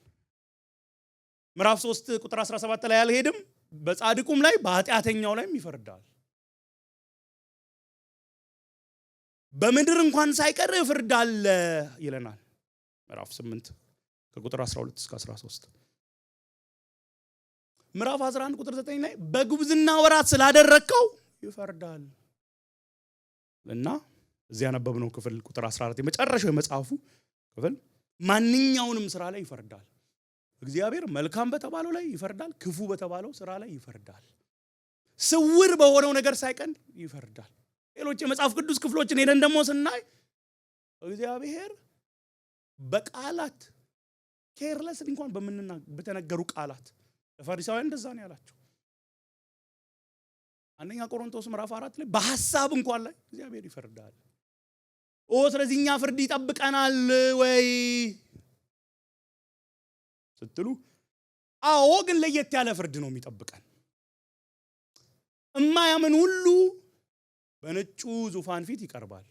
ምዕራፍ 3 ቁጥር 17 ላይ አልሄድም። በጻድቁም ላይ በኃጢአተኛው ላይም ይፈርዳል። በምድር እንኳን ሳይቀር ይፈርዳል ይለናል። ምዕራፍ 8 ከቁጥር 12 እስከ 13። ምዕራፍ 11 ቁጥር 9 ላይ በጉብዝና ወራት ስላደረከው ይፈርዳል እና እዚያ ያነበብነው ክፍል ቁጥር 14 የመጨረሻው የመጽሐፉ ክፍል ማንኛውንም ስራ ላይ ይፈርዳል። እግዚአብሔር መልካም በተባለው ላይ ይፈርዳል፣ ክፉ በተባለው ስራ ላይ ይፈርዳል፣ ስውር በሆነው ነገር ሳይቀር ይፈርዳል። ሌሎች የመጽሐፍ ቅዱስ ክፍሎችን ሄደን ደግሞ ስናይ እግዚአብሔር በቃላት ኬርለስ እንኳን በተነገሩ ቃላት ለፈሪሳውያን እንደዛ ነው ያላቸው። አንደኛ ቆሮንቶስ ምዕራፍ 4 ላይ በሐሳብ እንኳን ላይ እግዚአብሔር ይፈርዳል። ስለዚህ እኛ ፍርድ ይጠብቀናል ወይ ስትሉ፣ አዎ፣ ግን ለየት ያለ ፍርድ ነው የሚጠብቀን። እማያምን ሁሉ በነጩ ዙፋን ፊት ይቀርባል፣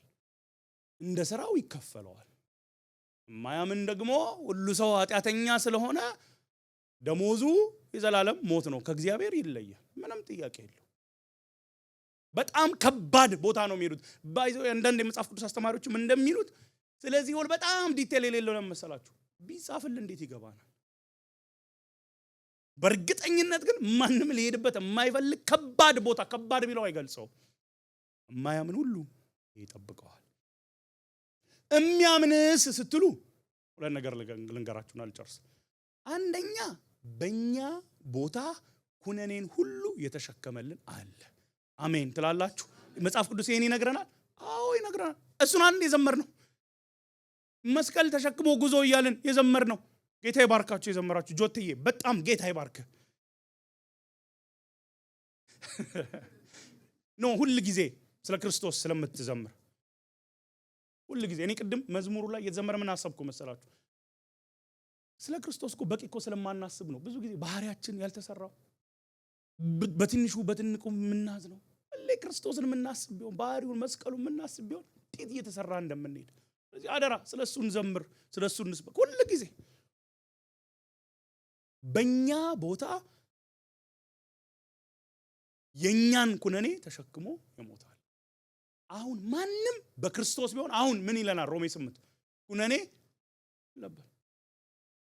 እንደ ሥራው ይከፈለዋል። እማያምን ደግሞ ሁሉ ሰው ኃጢአተኛ ስለሆነ ደሞዙ የዘላለም ሞት ነው፣ ከእግዚአብሔር ይለያል። ምንም ጥያቄ የለው። በጣም ከባድ ቦታ ነው የሚሄዱት። አንዳንድ የመጽሐፍ ቅዱስ አስተማሪዎችም እንደሚሉት ስለዚህ በጣም ዲቴል የሌለው ነው መሰላችሁ። ቢጻፍልን እንዴት ይገባናል? በእርግጠኝነት ግን ማንም ሊሄድበት የማይፈልግ ከባድ ቦታ፣ ከባድ ቢለው አይገልጸው፣ የማያምን ሁሉ ይጠብቀዋል። የሚያምንስ ስትሉ ሁለት ነገር ልንገራችሁና ልጨርስ። አንደኛ በእኛ ቦታ ኩነኔን ሁሉ የተሸከመልን አለ። አሜን ትላላችሁ? መጽሐፍ ቅዱስ ይሄን ይነግረናል። አዎ ይነግረናል። እሱን አንድ የዘመርነው መስቀል ተሸክሞ ጉዞ እያልን የዘመርነው። ጌታ ይባርካችሁ የዘመራችሁ ጆትዬ፣ በጣም ጌታ ይባርክ። ኖ ሁሉ ጊዜ ስለ ክርስቶስ ስለምትዘምር ሁሉ ጊዜ። እኔ ቅድም መዝሙሩ ላይ የተዘመረ ምን አሰብኩ መሰላችሁ? ስለ ክርስቶስ እኮ በቂ እኮ ስለማናስብ ነው ብዙ ጊዜ ባህሪያችን ያልተሰራው። በትንሹ በትንቁ የምናዝነው ሁሌ ክርስቶስን የምናስብ ቢሆን፣ ባህሪውን መስቀሉን የምናስብ ቢሆን እንዴት እየተሰራ እንደምንሄድ። ስለዚህ አደራ ስለሱ እንዘምር፣ ስለሱ እንስበክ ሁሉ ጊዜ። በእኛ ቦታ የኛን ኩነኔ ተሸክሞ ይሞታል። አሁን ማንም በክርስቶስ ቢሆን አሁን ምን ይለናል ሮሜ 8? ኩነኔ የለብንም።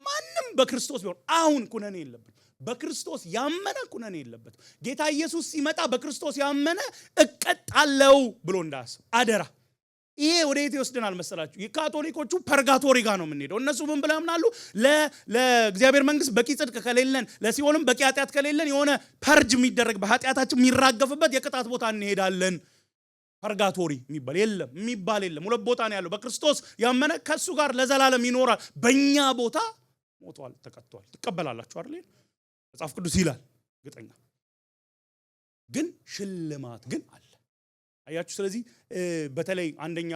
ማንም በክርስቶስ ቢሆን አሁን ኩነኔ የለብንም። በክርስቶስ ያመነ ኩነኔ የለበትም። ጌታ ኢየሱስ ሲመጣ በክርስቶስ ያመነ እቀጣለው ብሎ እንዳያስብ አደራ። ይሄ ወደ የት ይወስደናል መሰላችሁ? የካቶሊኮቹ ፐርጋቶሪ ጋር ነው የምንሄደው። እነሱ ምን ብለው ያምናሉ? ለእግዚአብሔር መንግስት በቂ ጽድቅ ከሌለን፣ ለሲኦልም በቂ ኃጢአት ከሌለን የሆነ ፐርጅ የሚደረግ በኃጢአታችን የሚራገፍበት የቅጣት ቦታ እንሄዳለን። ፐርጋቶሪ የሚባል የለም። ሁለት ቦታ ነው ያለው። በክርስቶስ ያመነ ከሱ ጋር ለዘላለም ይኖራል። በእኛ ቦታ ሞቷል፣ ተቀጥቷል። ትቀበላላችሁ አይደል? መጽሐፍ ቅዱስ ይላል ግጠኛ። ግን ሽልማት ግን አለ። አያችሁ? ስለዚህ በተለይ አንደኛ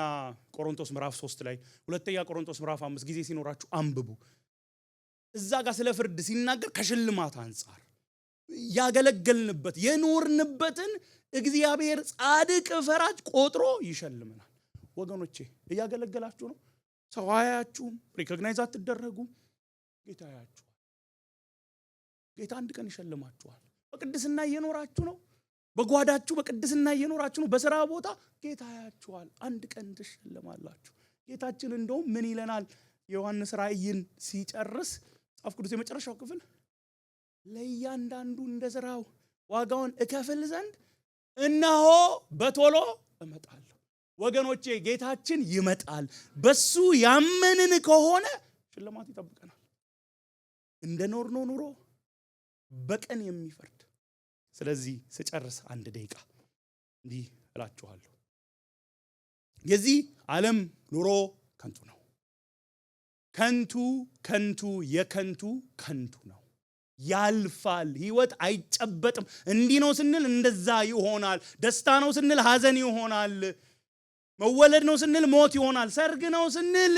ቆሮንቶስ ምዕራፍ 3 ላይ፣ ሁለተኛ ቆሮንቶስ ምዕራፍ 5 ጊዜ ሲኖራችሁ አንብቡ። እዛ ጋር ስለ ፍርድ ሲናገር ከሽልማት አንጻር ያገለገልንበት የኖርንበትን እግዚአብሔር ጻድቅ ፈራጅ ቆጥሮ ይሸልመናል። ወገኖቼ እያገለገላችሁ ነው። ሰው አያችሁም፣ ሪኮግናይዝ አትደረጉም። ጌታ ያያችኋል። ጌታ አንድ ቀን ይሸልማችኋል። በቅድስና እየኖራችሁ ነው። በጓዳችሁ በቅድስና እየኖራችሁ ነው። በሥራ ቦታ ጌታ ያያችኋል። አንድ ቀን ትሸለማላችሁ። ጌታችን እንደውም ምን ይለናል? ዮሐንስ ራእይን ሲጨርስ መጽሐፍ ቅዱስ የመጨረሻው ክፍል ለእያንዳንዱ እንደ ሥራው ዋጋውን እከፍል ዘንድ እነሆ በቶሎ እመጣለሁ። ወገኖቼ ጌታችን ይመጣል። በሱ ያመንን ከሆነ ሽልማት ይጠብቀናል። እንደ ኖርነው ኑሮ በቀን የሚፈርድ። ስለዚህ ስጨርስ አንድ ደቂቃ እንዲህ እላችኋለሁ። የዚህ ዓለም ኑሮ ከንቱ ነው። ከንቱ የከንቱ ከንቱ ነው። ያልፋል። ህይወት አይጨበጥም። እንዲህ ነው ስንል እንደዛ ይሆናል። ደስታ ነው ስንል ሐዘን ይሆናል። መወለድ ነው ስንል ሞት ይሆናል። ሰርግ ነው ስንል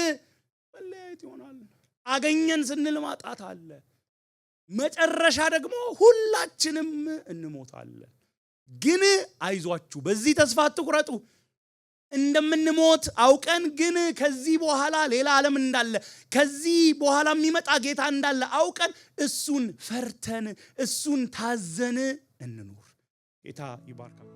መለያየት ይሆናል። አገኘን ስንል ማጣት አለ። መጨረሻ ደግሞ ሁላችንም እንሞታለን። ግን አይዟችሁ፣ በዚህ ተስፋ አትቁረጡ። እንደምንሞት አውቀን ግን ከዚህ በኋላ ሌላ ዓለም እንዳለ፣ ከዚህ በኋላ የሚመጣ ጌታ እንዳለ አውቀን እሱን ፈርተን እሱን ታዘን እንኑር። ጌታ ይባርካል።